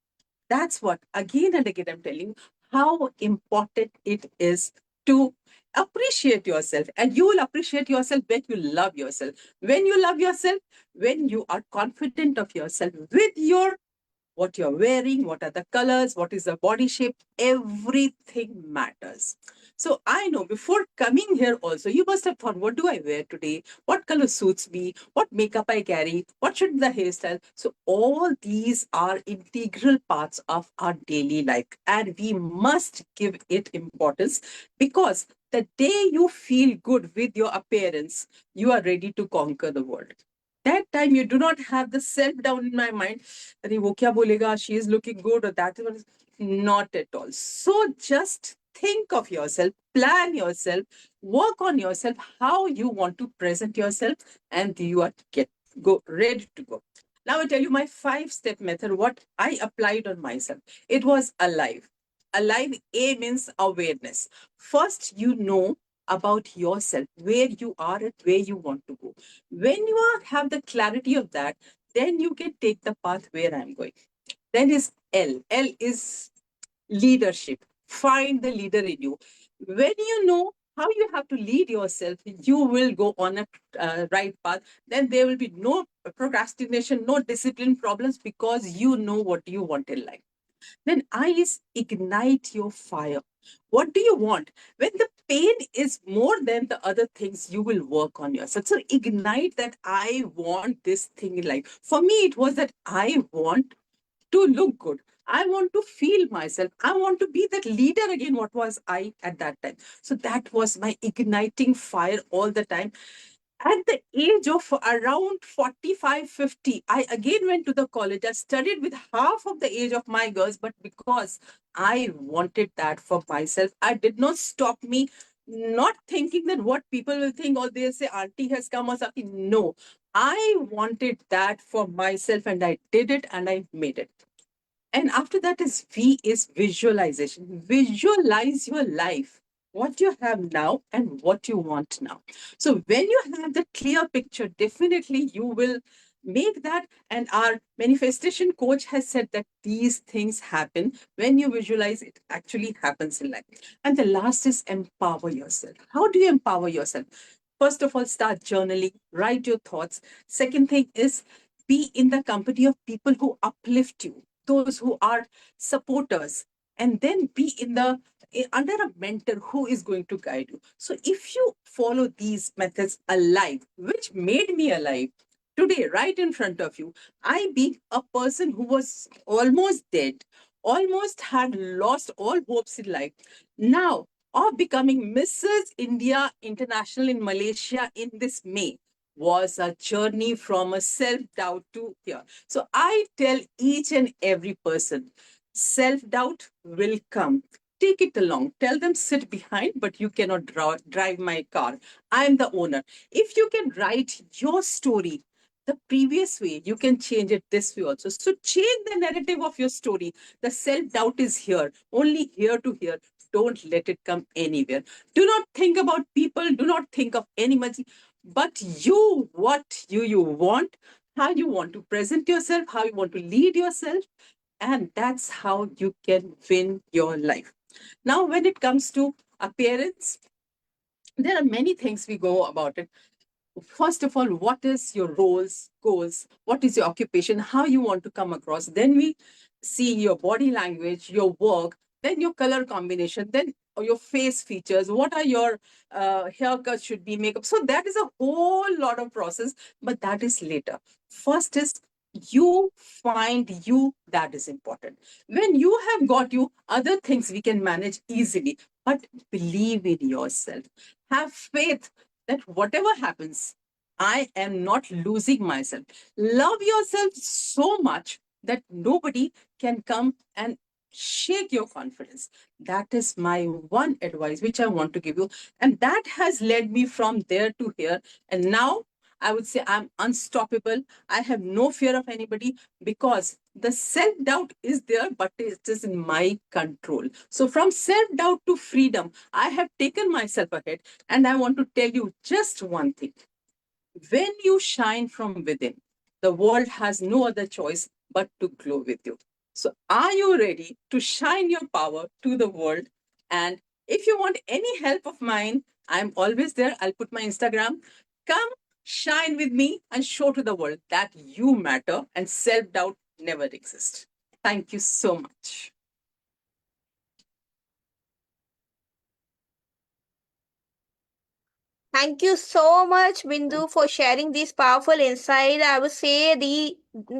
that's what, again and again, I'm telling you how important it is to appreciate yourself. And you will appreciate yourself when you love yourself. When you love yourself, when you are confident of yourself with your what you're wearing, what are the colors, what is the body shape, everything matters. So I know before coming here also, you must have thought, what do I wear today? What color suits me? What makeup I carry? What should be the hairstyle? So all these are integral parts of our daily life and we must give it importance because the day you feel good with your appearance, you are ready to conquer the world. That time you do not have the self down in my mind. "Arey, wo kya bolega? She is looking good or that is not at all. So just think of yourself, plan yourself, work on yourself, how you want to present yourself, and you are go ready to go. Now I tell you my 5-step method, what I applied on myself. It was alive. Alive, A means awareness. First, you know about yourself, where you are and where you want to go. When you have the clarity of that, then you can take the path where I'm going. Then is L. L is leadership. Find the leader in you. When you know how you have to lead yourself, you will go on a right path. Then there will be no procrastination, no discipline problems, because you know what you want in life. Then eyes ignite your fire. What do you want? When the pain is more than the other things, you will work on yourself. So ignite that I want this thing in life. For me, it was that I want to look good. I want to feel myself. I want to be that leader again. What was I at that time? So that was my igniting fire all the time. At the age of around 45, 50, I again went to the college. I studied with half of the age of my girls, but because I wanted that for myself, I did not stop me, not thinking that what people will think, or they'll say, Auntie has come or something. No, I wanted that for myself, and I did it and I made it. And after that is V is visualization. Visualize your life, what you have now and what you want now. So when you have the clear picture, definitely you will make that. And our manifestation coach has said that these things happen when you visualize, it actually happens in life. And the last is empower yourself. How do you empower yourself? First of all, start journaling, write your thoughts. Second thing is be in the company of people who uplift you, those who are supporters, and then be in the under a mentor who is going to guide you. So if you follow these methods alive, which made me alive today right in front of you, I being a person who was almost dead, almost had lost all hopes in life, now of becoming Mrs. India International in Malaysia in this May, was a journey from a self doubt to here. So I tell each and every person, self doubt will come. Take it along. Tell them, sit behind, but you cannot drive my car. I am the owner. If you can write your story the previous way, you can change it this way also. So change the narrative of your story. The self doubt is here, only here to here. Don't let it come anywhere. Do not think about people. Do not think of anybody, but you, what you want, how you want to present yourself, how you want to lead yourself, and that's how you can win your life. Now when it comes to appearance, there are many things we go about it. First of all, what is your roles, goals, what is your occupation, how you want to come across. Then we see your body language, your work, then your color combination, then your face features, what are your haircuts should be, makeup. So that is a whole lot of process, but that is later. First is you find you, that is important. When you have got you, other things we can manage easily. But believe in yourself, have faith that whatever happens, I am not losing myself. Love yourself so much that nobody can come and shake your confidence. That is my one advice which I want to give you. And that has led me from there to here. And now I would say I'm unstoppable. I have no fear of anybody, because the self doubt is there, but it is in my control. So from self doubt to freedom, I have taken myself ahead. And I want to tell you just one thing. When you shine from within, the world has no other choice but to glow with you. So, are you ready to shine your power to the world? And if you want any help of mine, I'm always there. I'll put my Instagram. Come shine with me and show to the world that you matter and self doubt never exists. Thank you so much. Thank you so much, Bindu, for sharing this powerful insight. I would say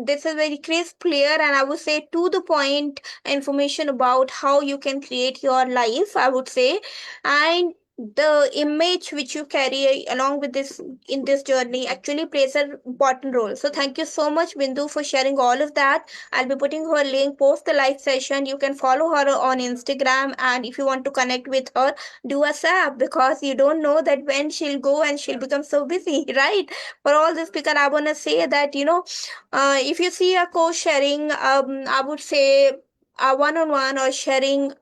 this is very crisp, clear, and I would say to the point information about how you can create your life. I would say, and the image which you carry along with this in this journey actually plays an important role. So thank you so much, Bindu, for sharing all of that. I'll be putting her link post the live session. You can follow her on Instagram, and if you want to connect with her, do a sap, because you don't know that when she'll go and she'll become so busy, right? For all this, because I want to say that, if you see a coach sharing, I would say a one-on-one or sharing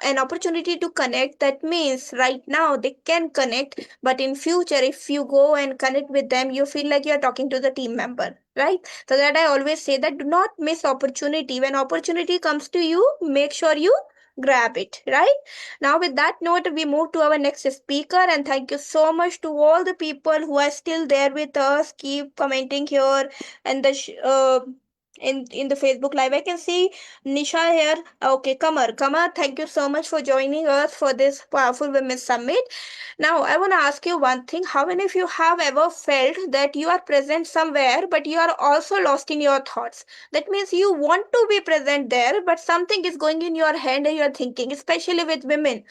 an opportunity to connect, that means right now they can connect, but in future if you go and connect with them, you feel like you're talking to the team member, right? So that I always say that do not miss opportunity. When opportunity comes to you, make sure you grab it, right? Now, with that note, we move to our next speaker, and thank you so much to all the people who are still there with us. Keep commenting here and in the Facebook live. I can see Nisha here. Okay, Kamar, thank you so much for joining us for this powerful women's summit. Now, I want to ask you one thing. How many of you have ever felt that you are present somewhere, but you are also lost in your thoughts? That means you want to be present there, but something is going in your head and you are thinking, especially with women.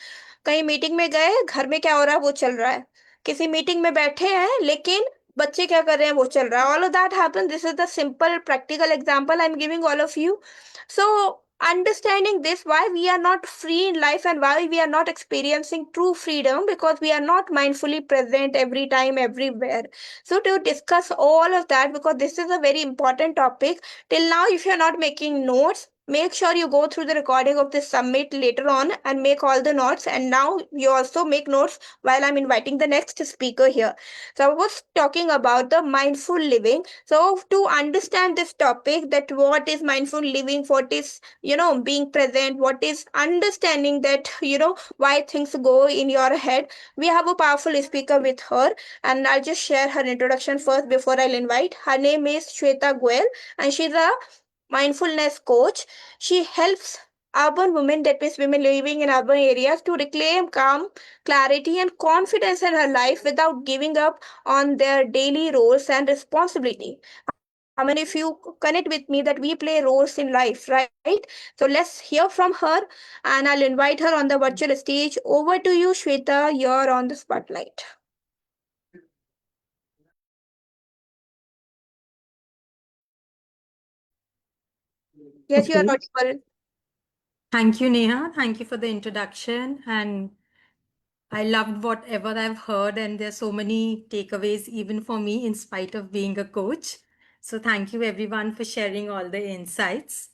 कहीं meeting में गए, घर में क्या हो रहा है वो चल रहा है. किसी मीटिंग में बैठे हैं, लेकिन बच्चे क्या कर रहे हैं वो चल रहा है. All of that happens. This is the simple practical example I'm giving all of you. So understanding this, why we are not free in life and why we are not experiencing true freedom, because we are not mindfully present every time, everywhere. So to discuss all of that, because this is a very important topic, till now if you're not making notes, make sure you go through the recording of this summit later on and make all the notes. And now you also make notes while I'm inviting the next speaker here. So I was talking about the mindful living. So to understand this topic, that what is mindful living, what is, being present, what is understanding that, why things go in your head, we have a powerful speaker with her, and I'll just share her introduction first before I'll invite. Her name is Shweta Goel, and she's a mindfulness coach. She helps urban women, that means women living in urban areas, to reclaim calm, clarity, and confidence in her life without giving up on their daily roles and responsibility. How many of you connect with me that we play roles in life, right? So let's hear from her, and I'll invite her on the virtual stage. Over to you, Shweta. You're on the spotlight. Yes, you are Okay. audible. Thank you, Neha. Thank you for the introduction. And I loved whatever I've heard, and there's so many takeaways, even for me, in spite of being a coach. So, thank you, everyone, for sharing all the insights.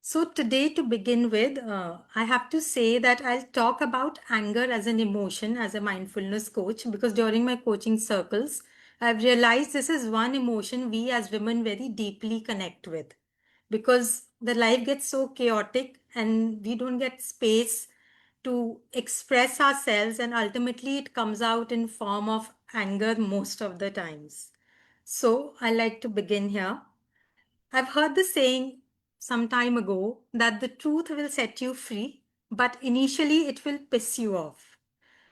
So, today, to begin with, I have to say that I'll talk about anger as an emotion as a mindfulness coach, because during my coaching circles, I've realized this is one emotion we as women very deeply connect with, because the life gets so chaotic and we don't get space to express ourselves, and ultimately it comes out in form of anger most of the times. So I like to begin here. I've heard the saying some time ago that the truth will set you free, but initially it will piss you off.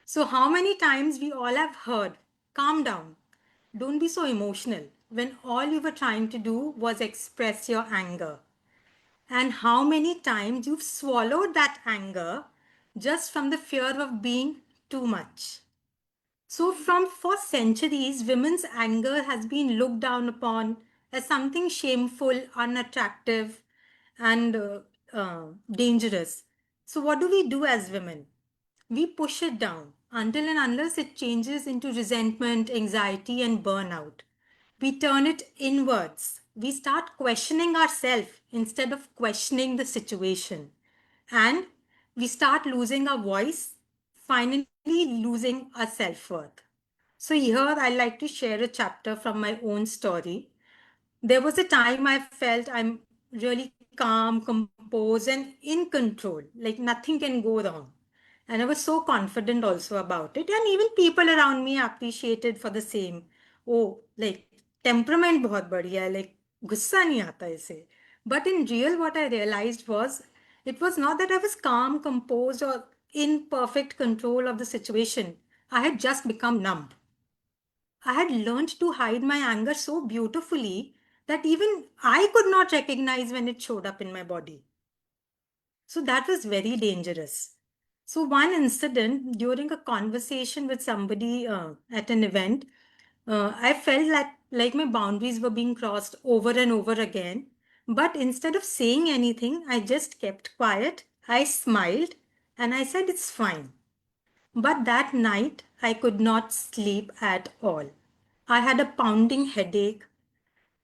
So how many times we all have heard, calm down, don't be so emotional, when all you were trying to do was express your anger. And how many times you've swallowed that anger just from the fear of being too much. So, from for centuries, women's anger has been looked down upon as something shameful, unattractive, and dangerous. So, what do we do as women? We push it down until and unless it changes into resentment, anxiety, and burnout. We turn it inwards. We start questioning ourselves instead of questioning the situation. And we start losing our voice, finally losing our self worth. So, here I like to share a chapter from my own story. There was a time I felt I'm really calm, composed, and in control, like nothing can go wrong. And I was so confident also about it. And even people around me appreciated for the same. Oh, like temperament बहुत बढ़िया है, like गुस्सा नहीं आता इसे. But in real, what I realized was it was not that I was calm, composed, or in perfect control of the situation. I had just become numb. I had learned to hide my anger so beautifully that even I could not recognize when it showed up in my body. So that was very dangerous. So, one incident during a conversation with somebody at an event, I felt like my boundaries were being crossed over and over again. But instead of saying anything, I just kept quiet. I smiled and I said, "It's fine." But that night, I could not sleep at all. I had a pounding headache.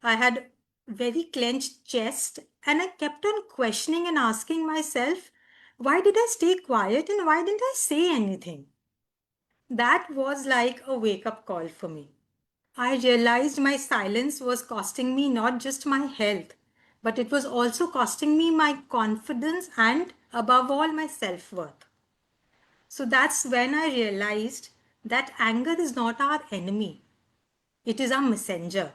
I had very clenched chest, and I kept on questioning and asking myself, why did I stay quiet and why didn't I say anything? That was like a wake up call for me. I realized my silence was costing me not just my health, but it was also costing me my confidence and, above all, my self worth. So that's when I realized that anger is not our enemy, it is our messenger.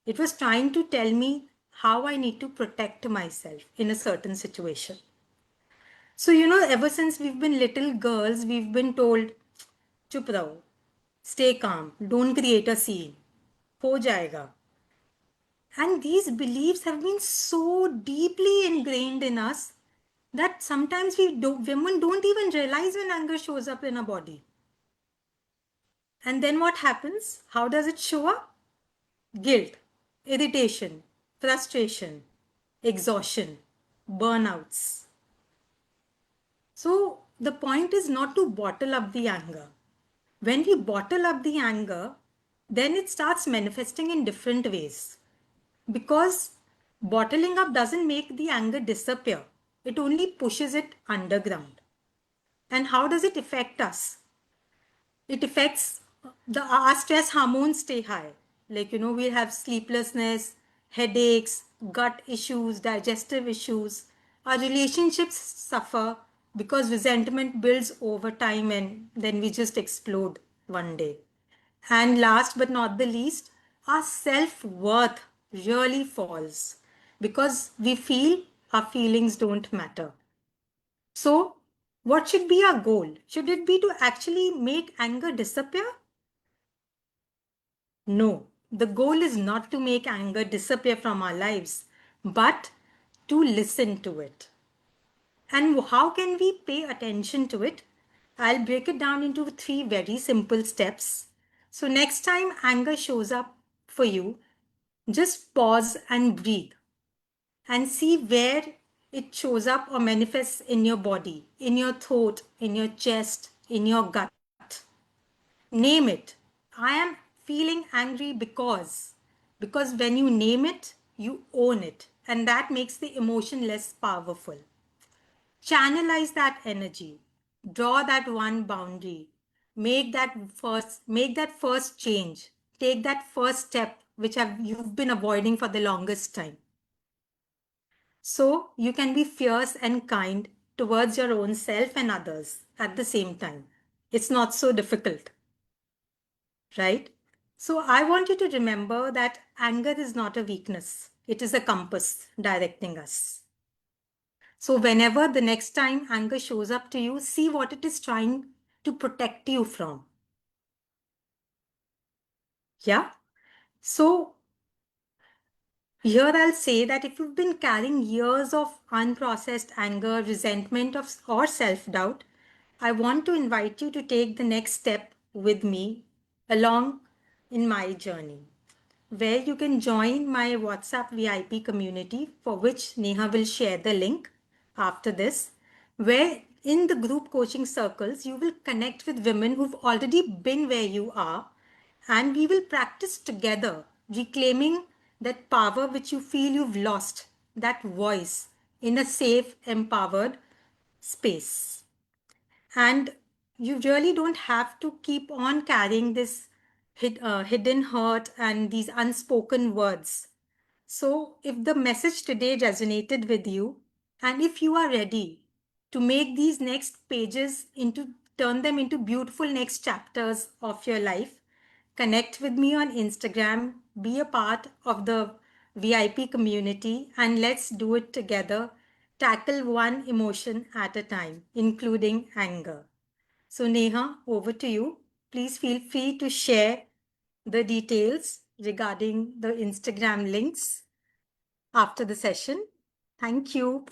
It was trying to tell me how I need to protect myself in a certain situation. So, ever since we've been little girls, we've been told, chup raho, stay calm, don't create a scene, ho jayega. And these beliefs have been so deeply ingrained in us that sometimes women don't even realize when anger shows up in our body. And then what happens? How does it show up? Guilt, irritation, frustration, exhaustion, burnouts. So the point is not to bottle up the anger. When we bottle up the anger, then it starts manifesting in different ways. Because bottling up doesn't make the anger disappear, it only pushes it underground. And how does it affect us? It affects our stress hormones stay high. Like, we have sleeplessness, headaches, gut issues, digestive issues. Our relationships suffer because resentment builds over time and then we just explode one day. And last but not the least, our self worth really falls because we feel our feelings don't matter. So, what should be our goal? Should it be to actually make anger disappear? No, the goal is not to make anger disappear from our lives, but to listen to it. And how can we pay attention to it? I'll break it down into 3 very simple steps. So, next time anger shows up for you, just pause and breathe and see where it shows up or manifests in your body, in your throat, in your chest, in your gut. Name it. I am feeling angry because when you name it, you own it, and that makes the emotion less powerful. Channelize that energy, draw that one boundary, make that first change, take that first step which you've been avoiding for the longest time. So you can be fierce and kind towards your own self and others at the same time. It's not so difficult, right? So I want you to remember that anger is not a weakness. It is a compass directing us. So whenever the next time anger shows up to you, see what it is trying to protect you from. Yeah? So here I'll say that if you've been carrying years of unprocessed anger, resentment, or self-doubt, I want to invite you to take the next step with me along in my journey, where you can join my WhatsApp VIP community, for which Neha will share the link after this, where in the group coaching circles, you will connect with women who've already been where you are, and we will practice together, reclaiming that power which you feel you've lost, that voice in a safe, empowered space. And you really don't have to keep on carrying this hidden hurt and these unspoken words. So, if the message today resonated with you, and if you are ready to make these next pages turn them into beautiful next chapters of your life, connect with me on Instagram, be a part of the VIP community, and let's do it together. Tackle one emotion at a time, including anger. So, Neha, over to you. Please feel free to share the details regarding the Instagram links after the session. Thank you.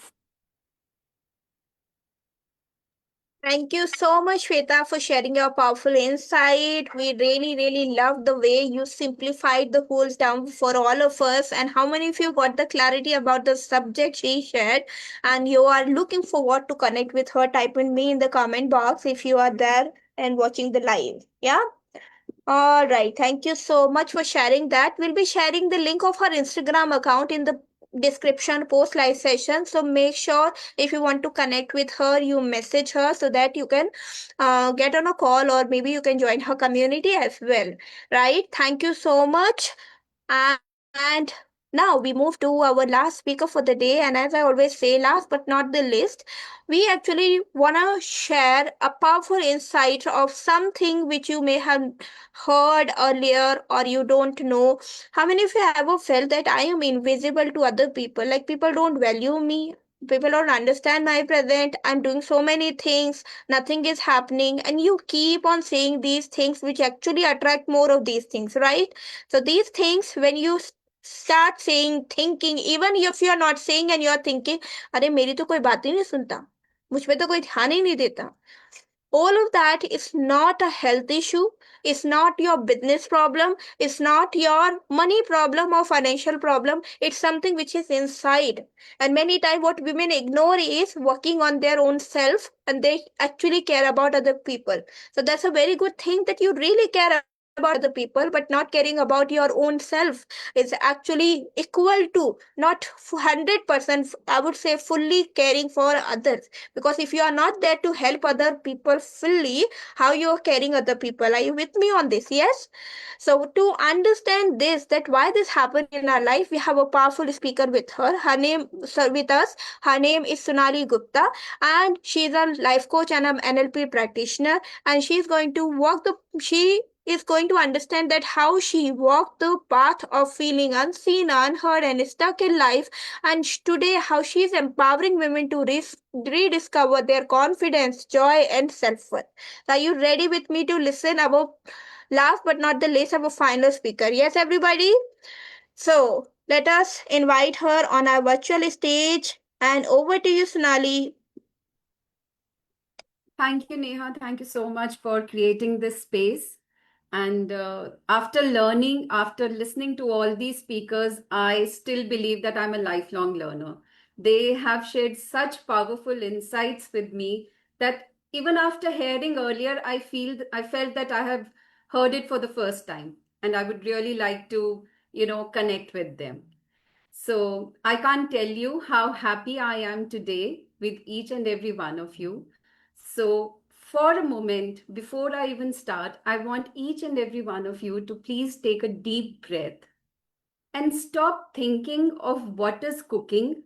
Thank you so much, Shweta, for sharing your powerful insight. We really, really love the way you simplified the whole down for all of us, and how many of you got the clarity about the subject she shared. And you are looking forward to connect with her. Type in me in the comment box if you are there and watching the live. Yeah. All right. Thank you so much for sharing that. We'll be sharing the link of her Instagram account in the description post live session. So make sure if you want to connect with her, you message her so that you can get on a call, or maybe you can join her community as well. Right. Thank you so much. And Now we move to our last speaker for the day, and as I always say, last but not the least, we actually want to share a powerful insight of something which you may have heard earlier or you don't know. How many of you ever felt that I am invisible to other people? Like people don't value me, people don't understand my present, I'm doing so many things, nothing is happening, and you keep on saying these things which actually attract more of these things, right? So these things, when you start saying, thinking, even if you are not saying and you are thinking, अरे मेरी तो कोई बात ही नहीं सुनता, मुझ पे तो कोई ध्यान ही नहीं देता, all of that is not a health issue, it's not your business problem, it's not your money problem or financial problem, it's something which is inside. And many times what women ignore is working on their own self, and they actually care about other people. So that's a very good thing, that you really care about other people, but not caring about your own self is actually equal to not 100%, I would say, fully caring for others. Because if you are not there to help other people fully, how you are caring other people? Are you with me on this? Yes. So to understand this, that why this happened in our life, we have a powerful speaker with with us. Her name is Sunali Gupta, and she is a life coach and an NLP practitioner, and she is going to understand that how she walked the path of feeling unseen, unheard, and stuck in life, and today how she is empowering women to rediscover their confidence, joy, and self-worth. So are you ready with me to listen about, last but not the least, our final speaker? Yes, everybody. So let us invite her on our virtual stage, and over to you, Sunali. Thank you, Neha. Thank you so much for creating this space. And after learning, after listening to all these speakers, I still believe that I'm a lifelong learner. They have shared such powerful insights with me that even after hearing earlier, I felt that I have heard it for the first time, and I would really like to, connect with them. So I can't tell you how happy I am today with each and every one of you. So, for a moment, before I even start, I want each and every one of you to please take a deep breath and stop thinking of what is cooking,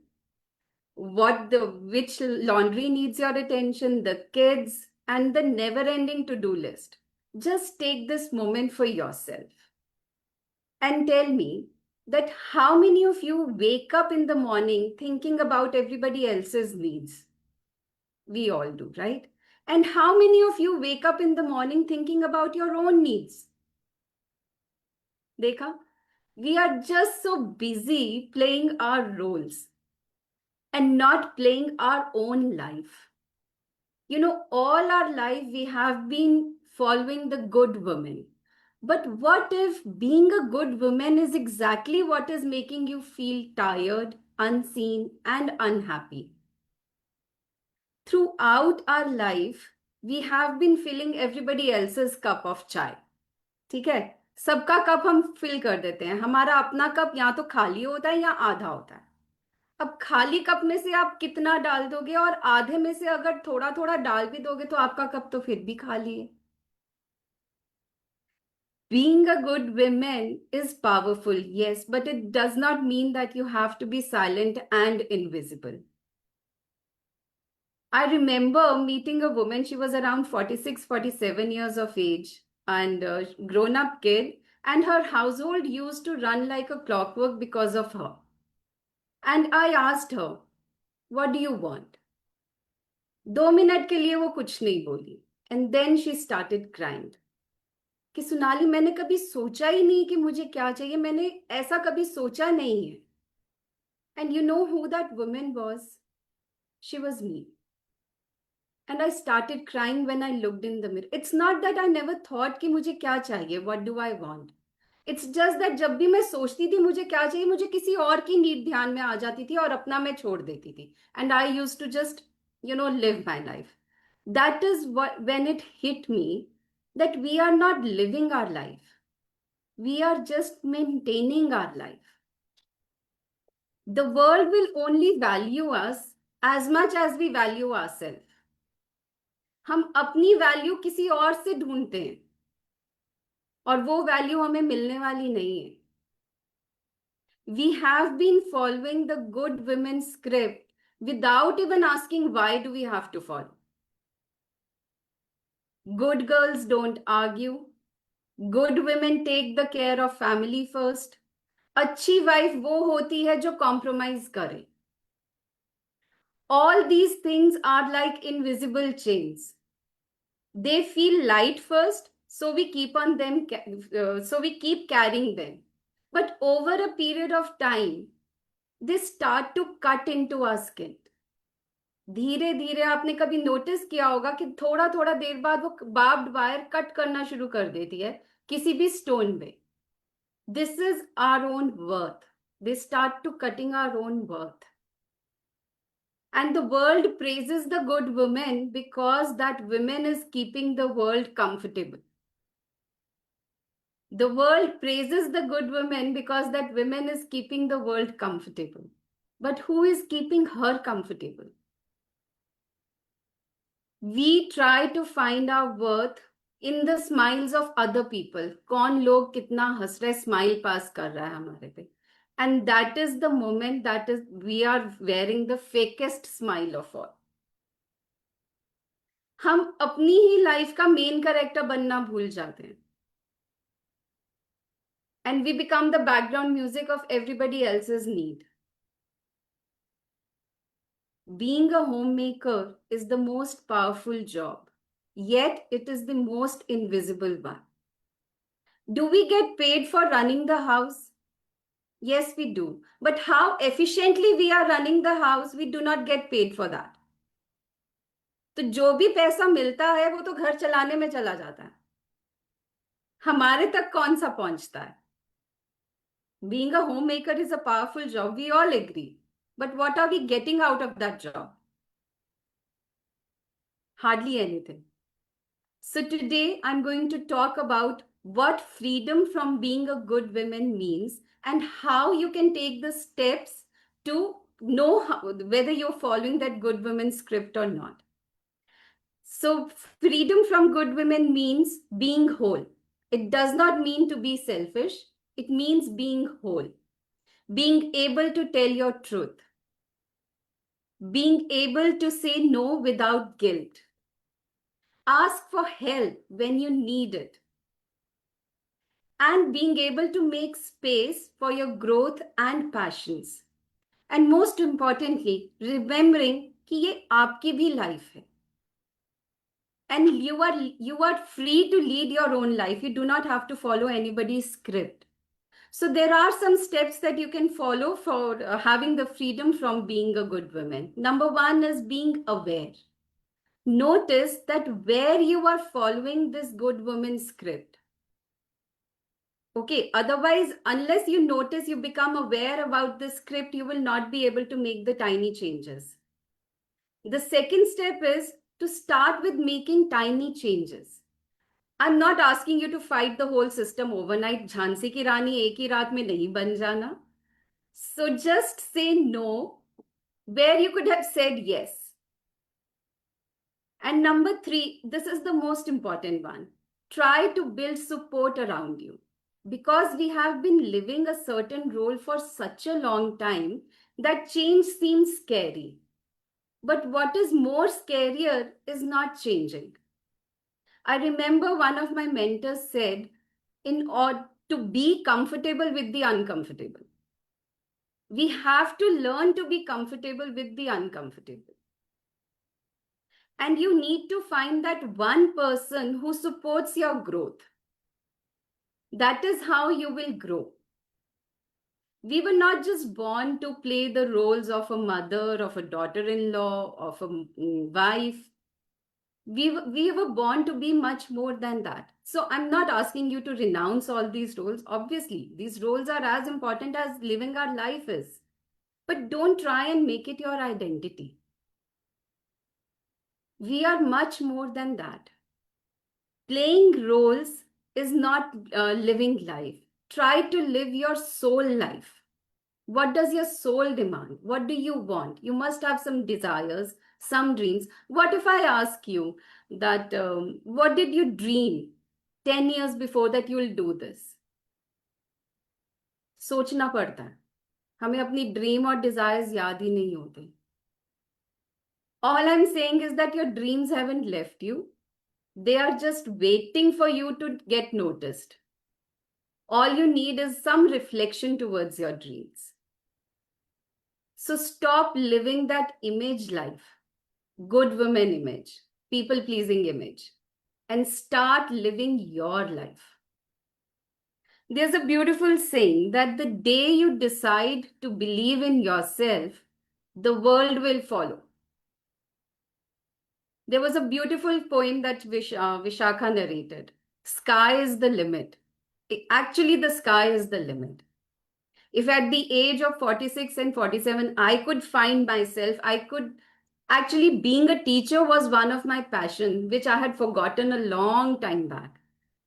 which laundry needs your attention, the kids, and the never ending to do list. Just take this moment for yourself and tell me that how many of you wake up in the morning thinking about everybody else's needs? We all do, right? And how many of you wake up in the morning thinking about your own needs? Dekha? We are just so busy playing our roles and not playing our own life. All our life we have been following the good woman. But what if being a good woman is exactly what is making you feel tired, unseen, and unhappy? Throughout our life, we have been filling everybody else's cup of chai. ठीक है, सबका cup हम fill कर देते हैं. हमारा अपना cup या तो खाली होता है या आधा होता है. अब खाली कप में से आप कितना डाल दोगे, और आधे में से अगर थोड़ा थोड़ा डाल भी दोगे तो आपका कप तो फिर भी खाली है. Being a good woman is powerful, yes, but it does not mean that you have to be silent and invisible. I remember meeting a woman, she was around 46, 47 years of age, and grown up kid, and her household used to run like a clockwork because of her. And I asked her, what do you want? 2 minute के लिए वो कुछ नहीं बोली. And then she started crying. कि सुनाली, मैंने कभी सोचा ही नहीं कि मुझे क्या चाहिए, मैंने ऐसा कभी सोचा नहीं है. And you know who that woman was? She was me. And I started crying when I looked in the mirror. It's not that I never thought कि मुझे क्या चाहिए, what do I want. It's just that जब भी मैं सोचती थी मुझे क्या चाहिए, मुझे किसी और की नीड ध्यान में आ जाती थी और अपना मैं छोड़ देती थी. And I used to just, live my life. That is when it hit me that we are not living our life. We are just maintaining our life. The world will only value us as much as we value ourselves. हम अपनी value किसी और से ढूंढते हैं और वो value हमें मिलने वाली नहीं है. We have been following the good women script without even asking why do we have to follow. Good girls don't argue. Good women take the care of family first. अच्छी वाइफ वो होती है जो कॉम्प्रोमाइज करे. All these things are like invisible chains. They feel light first, so we keep on them, so we keep carrying them. But over a period of time, they start to cut into our skin. धीरे धीरे आपने कभी notice किया होगा कि थोड़ा थोड़ा देर बाद वो बार्ब्ड वायर कट करना शुरू कर देती है किसी भी स्टोन पे. This is our own worth. They start to cutting our own worth. And the world praises the good woman because that woman is keeping the world comfortable. The world praises the good woman because that woman is keeping the world comfortable. But who is keeping her comfortable? We try to find our worth in the smiles of other people. कौन लोग कितना हंस रहे, smile pass कर रहा है हमारे पे. And that is the moment that is we are wearing the fakest smile of all. हम अपनी ही लाइफ का मेन कैरेक्टर बनना भूल जाते हैं. And we become the background music of everybody else's need. Being a homemaker is the most powerful job, yet it is the most invisible one. Do we get paid for running the house? Yes, we do. But how efficiently we are running the house, we do not get paid for that. तो जो भी पैसा मिलता है वो तो घर चलाने में चला जाता है. हमारे तक कौन सा पहुंचता है? Being a homemaker is a powerful job. We all agree. But what are we getting out of that job? Hardly anything. So today I'm going to talk about what freedom from being a good woman means and how you can take the steps to know whether you're following that good woman script or not. So freedom from good women means being whole. It does not mean to be selfish. It means being whole. Being able to tell your truth. Being able to say no without guilt. Ask for help when you need it. And being able to make space for your growth and passions. And most importantly, remembering कि ये आपकी भी life है. And you are free to lead your own life. You do not have to follow anybody's script. So there are some steps that you can follow for having the freedom from being a good woman. Number one is being aware. Notice that where you are following this good woman script. Okay, otherwise, unless you notice, you become aware about the script, you will not be able to make the tiny changes. The second step is to start with making tiny changes. I'm not asking you to fight the whole system overnight. Jhansi ki Rani ek hi raat mein nahi ban jana. So just say no where you could have said yes. And number three, this is the most important one. Try to build support around you. Because we have been living a certain role for such a long time that change seems scary. But what is more scarier is not changing. I remember one of my mentors said, in order to be comfortable with the uncomfortable, we have to learn to be comfortable with the uncomfortable. And you need to find that one person who supports your growth. That is how you will grow. We were not just born to play the roles of a mother, of a daughter-in-law, of a wife. We were born to be much more than that. So I'm not asking you to renounce all these roles. Obviously, these roles are as important as living our life is. But don't try and make it your identity. We are much more than that. Playing roles is not living life. Try to live your soul life. What does your soul demand? What do you want? You must have some desires, some dreams. What if I ask you that, what did you dream 10 years before that you will do this? सोचना पड़ता है. हमें अपनी dream और desires याद ही नहीं होते. All I'm saying is that your dreams haven't left you. They are just waiting for you to get noticed. All you need is some reflection towards your dreams. So stop living that image life, good woman image, people pleasing image, and start living your life. There's a beautiful saying that the day you decide to believe in yourself, the world will follow. There was a beautiful poem that Vishakha narrated. Sky is the limit. Actually, the sky is the limit. If at the age of 46 and 47, I could find myself, I could actually, being a teacher was one of my passion, which I had forgotten a long time back.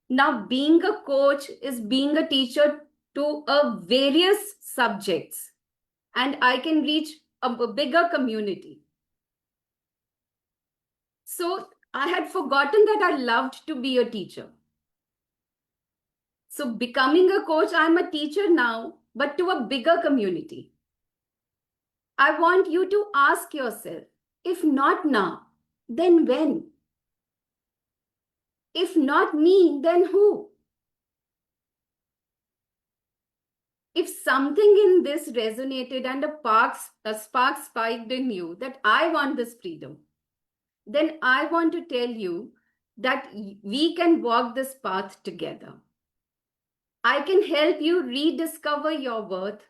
Now, being a coach is being a teacher to various subjects, and I can reach a bigger community. So I had forgotten that I loved to be a teacher. So becoming a coach, I'm a teacher now, but to a bigger community. I want you to ask yourself, if not now, then when? If not me, then who? If something in this resonated and a spark spiked in you that I want this freedom, then I want to tell you that we can walk this path together. I can help you rediscover your worth,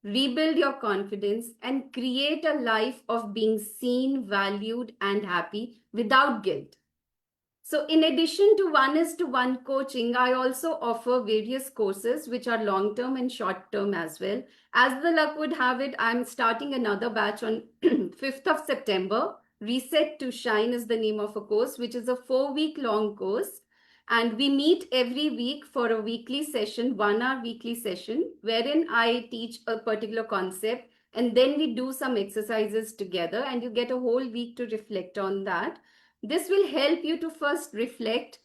rebuild your confidence, and create a life of being seen, valued, and happy without guilt. So, in addition to one-to-one coaching, I also offer various courses which are long term and short term as well. As the luck would have it, I'm starting another batch on 5th of September. Reset to Shine is the name of a course, which is a 4-week long course. And we meet every week for a weekly session, 1 hour weekly session, wherein I teach a particular concept and then we do some exercises together, and you get a whole week to reflect on that. This will help you to first reflect,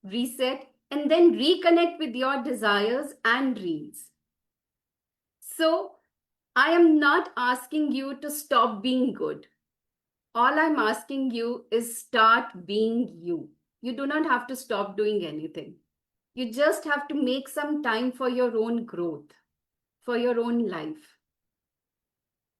reset, and then reconnect with your desires and dreams. So, I am not asking you to stop being good. All I'm asking you is start being you. You do not have to stop doing anything. You just have to make some time for your own growth, for your own life.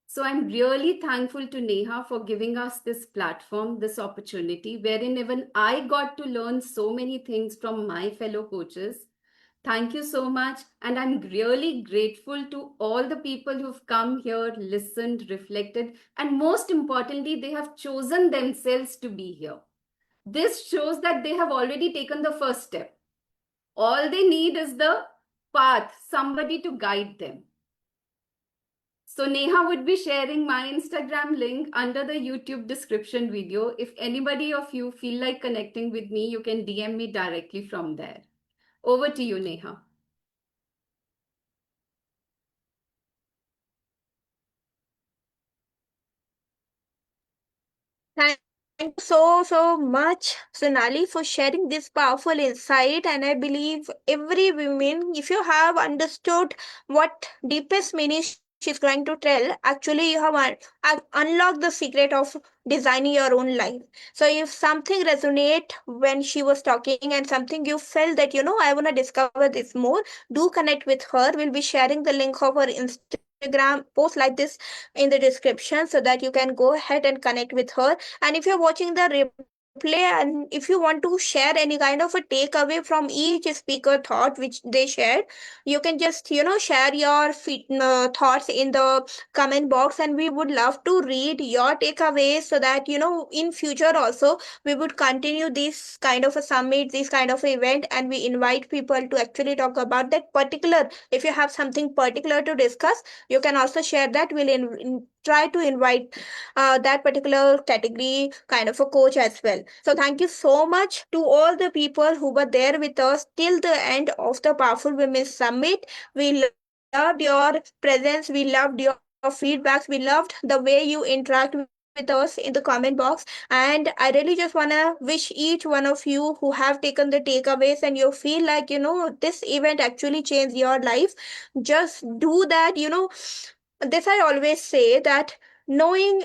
So I'm really thankful to Neha for giving us this platform, this opportunity, wherein even I got to learn so many things from my fellow coaches. Thank you so much. And I'm really grateful to all the people who've come here, listened, reflected, and most importantly, they have chosen themselves to be here. This shows that they have already taken the first step. All they need is the path, somebody to guide them. So Neha would be sharing my Instagram link under the YouTube description video. If anybody of you feel like connecting with me, you can DM me directly from there. Over to you, Neha. Thank you so much, Sunali, for sharing this powerful insight. And I believe every woman, if you have understood what deepest meaning she's going to tell, actually you have unlocked the secret of designing your own life. So if something resonate when she was talking and something you felt that, I want to discover this more, do connect with her. We'll be sharing the link of her Instagram post like this in the description so that you can go ahead and connect with her. And if you're watching the replay and if you want to share any kind of a takeaway from each speaker thought which they shared, you can just share your thoughts in the comment box, and we would love to read your takeaways so that in future also we would continue this kind of a summit, this kind of a event, and we invite people to actually talk about that particular. If you have something particular to discuss, you can also share that. We'll try to invite that particular category kind of a coach as well. So thank you so much to all the people who were there with us till the end of the Powerful Women Summit. We loved your presence, we loved your feedbacks, we loved the way you interact with us in the comment box. And I really just want to wish each one of you who have taken the takeaways and you feel like this event actually changed your life, just do that, this I always say that knowing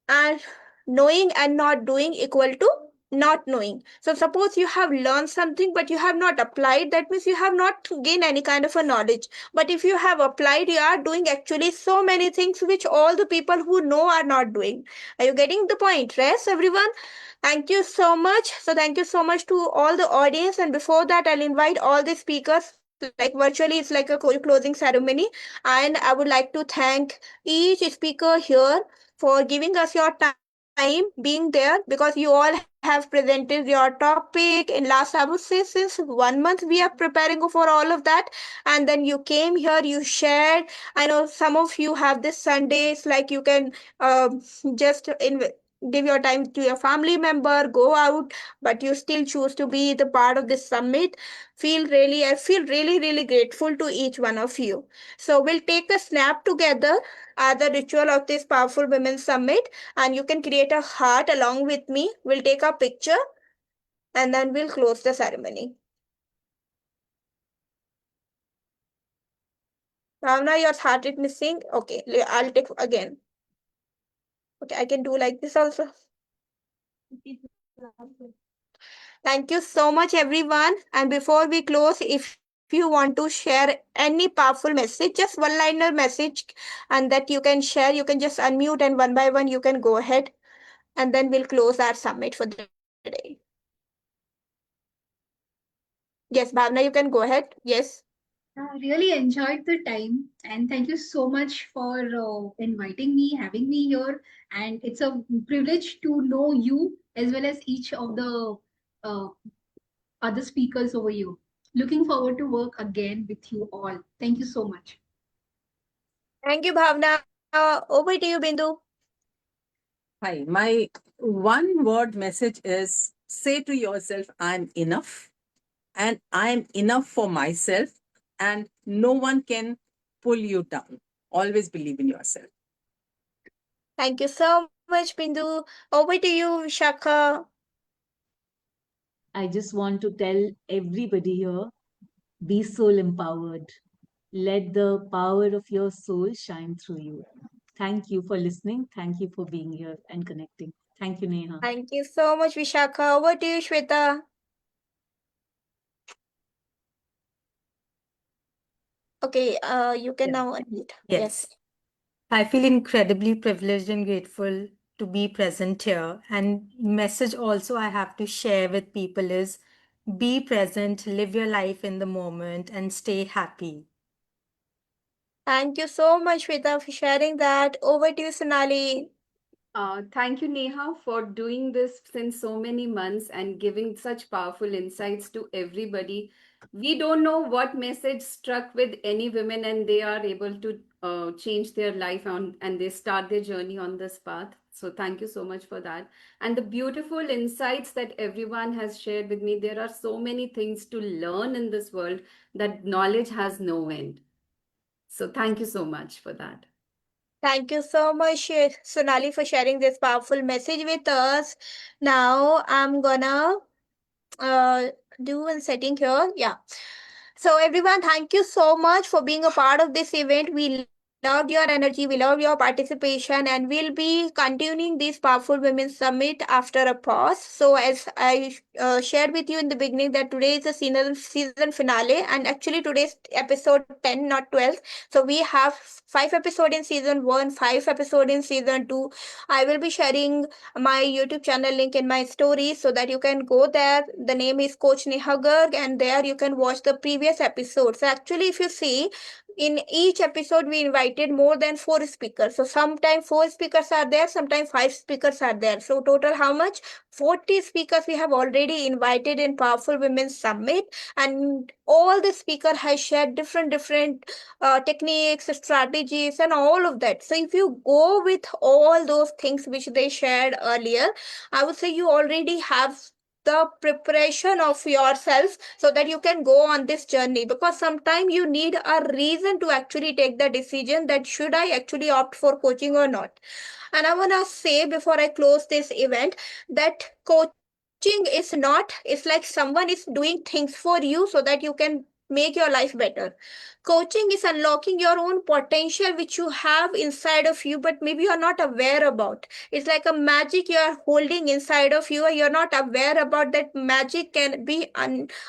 and knowing and not doing equal to not knowing. So suppose you have learned something but you have not applied, that means you have not gained any kind of a knowledge. But if you have applied, you are doing actually so many things which all the people who know are not doing. Are you getting the point? Yes, everyone. Thank you so much. So thank you so much to all the audience. And before that, I'll invite all the speakers. Like virtually, it's like a closing ceremony. And I would like to thank each speaker here for giving us your time being there, because you all have presented your topic in last, I would say, since 1 month we are preparing for all of that. And then you came here, you shared. I know some of you have this Sundays, like you can just give your time to your family member, go out, but you still choose to be the part of this summit. I feel really, really grateful to each one of you. So we'll take a snap together as a ritual of this powerful women's summit, and you can create a heart along with me. We'll take a picture and then we'll close the ceremony. Bhavana, your heart is missing. Okay, I'll take again. Okay, I can do like this also. Thank you so much, everyone. And before we close, if you want to share any powerful message, just one liner message, and that you can share, you can just unmute and one by one you can go ahead, and then we'll close our summit for the day. Yes, Bhavna, you can go ahead. Yes. I really enjoyed the time, and thank you so much for inviting me, having me here. And it's a privilege to know you as well as each of the uh, other speakers over you. Looking forward to work again with you all. Thank you so much. Thank you, Bhavna. Over to you, Bindu. Hi, my one word message is say to yourself, I'm enough and I'm enough for myself, and no one can pull you down. Always believe in yourself. Thank you so much, Bindu. Over to you, Vishakha. I just want to tell everybody here, be soul empowered. Let the power of your soul shine through you. Thank you for listening. Thank you for being here and connecting. Thank you, Neha. Thank you so much, Vishakha. Over to you, Shweta. Okay, you can Yeah. now unmute. Yes. Yes. I feel incredibly privileged and grateful to be present here. And message also I have to share with people is be present, live your life in the moment, and stay happy. Thank you so much, Shweta, for sharing that. Over to you, Sunali. Thank you, Neha, for doing this since so many months and giving such powerful insights to everybody. We don't know what message struck with any women, and they are able to change their life and they start their journey on this path. So, thank you so much for that. And the beautiful insights that everyone has shared with me. There are so many things to learn in this world that knowledge has no end. So, thank you so much for that. Thank you so much, Sonali, for sharing this powerful message with us. Now I'm gonna uh, do one setting here. Yeah. So, everyone, thank you so much for being a part of this event. We loved your energy, we loved your participation, and we'll be continuing this Powerful Women's Summit after a pause. So, as I shared with you in the beginning, that today is the season finale, and actually, today's episode 10, not 12. So, we have 5 episodes in season 1, 5 episodes in season 2. I will be sharing my YouTube channel link in my stories so that you can go there. The name is Coach Neha Garg, and there you can watch the previous episodes. So actually, if you see, in each episode we invited more than 4 speakers. So sometimes 4 speakers are there, sometimes 5 speakers are there. So total how much? 40 speakers we have already invited in Powerful Women's Summit, and all the speaker has shared different techniques, strategies, and all of that. So if you go with all those things which they shared earlier, I would say you already have the preparation of yourself so that you can go on this journey, because sometimes you need a reason to actually take the decision that should I actually opt for coaching or not. And I want to say before I close this event that coaching is not, it's like someone is doing things for you so that you can make your life better. Coaching is unlocking your own potential which you have inside of you, but maybe you're not aware about. It's like a magic you're holding inside of you, and you're not aware about that magic can be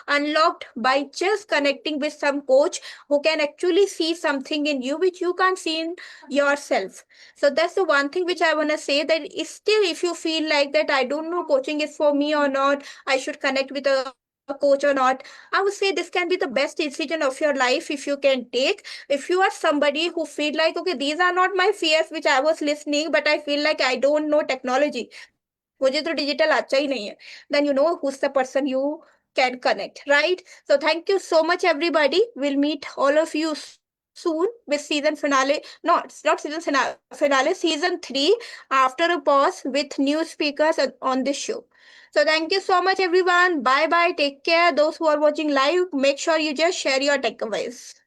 unlocked by just connecting with some coach who can actually see something in you which you can't see in yourself. So that's the one thing which I want to say, that is still, if you feel like that I don't know coaching is for me or not, I should connect with a coach or not, I would say this can be the best decision of your life if you can take. If you are somebody who feel like, okay, these are not my fears which I was listening, but I feel like I don't know technology, मुझे तो digital अच्छा ही नहीं है, then you know who's the person you can connect, right? So thank you so much everybody. We'll meet all of you soon with season finale. No, it's not season finale, season 3, after a pause with new speakers on this show. So thank you so much everyone. Bye bye, take care. Those who are watching live, make sure you just share your takeaways.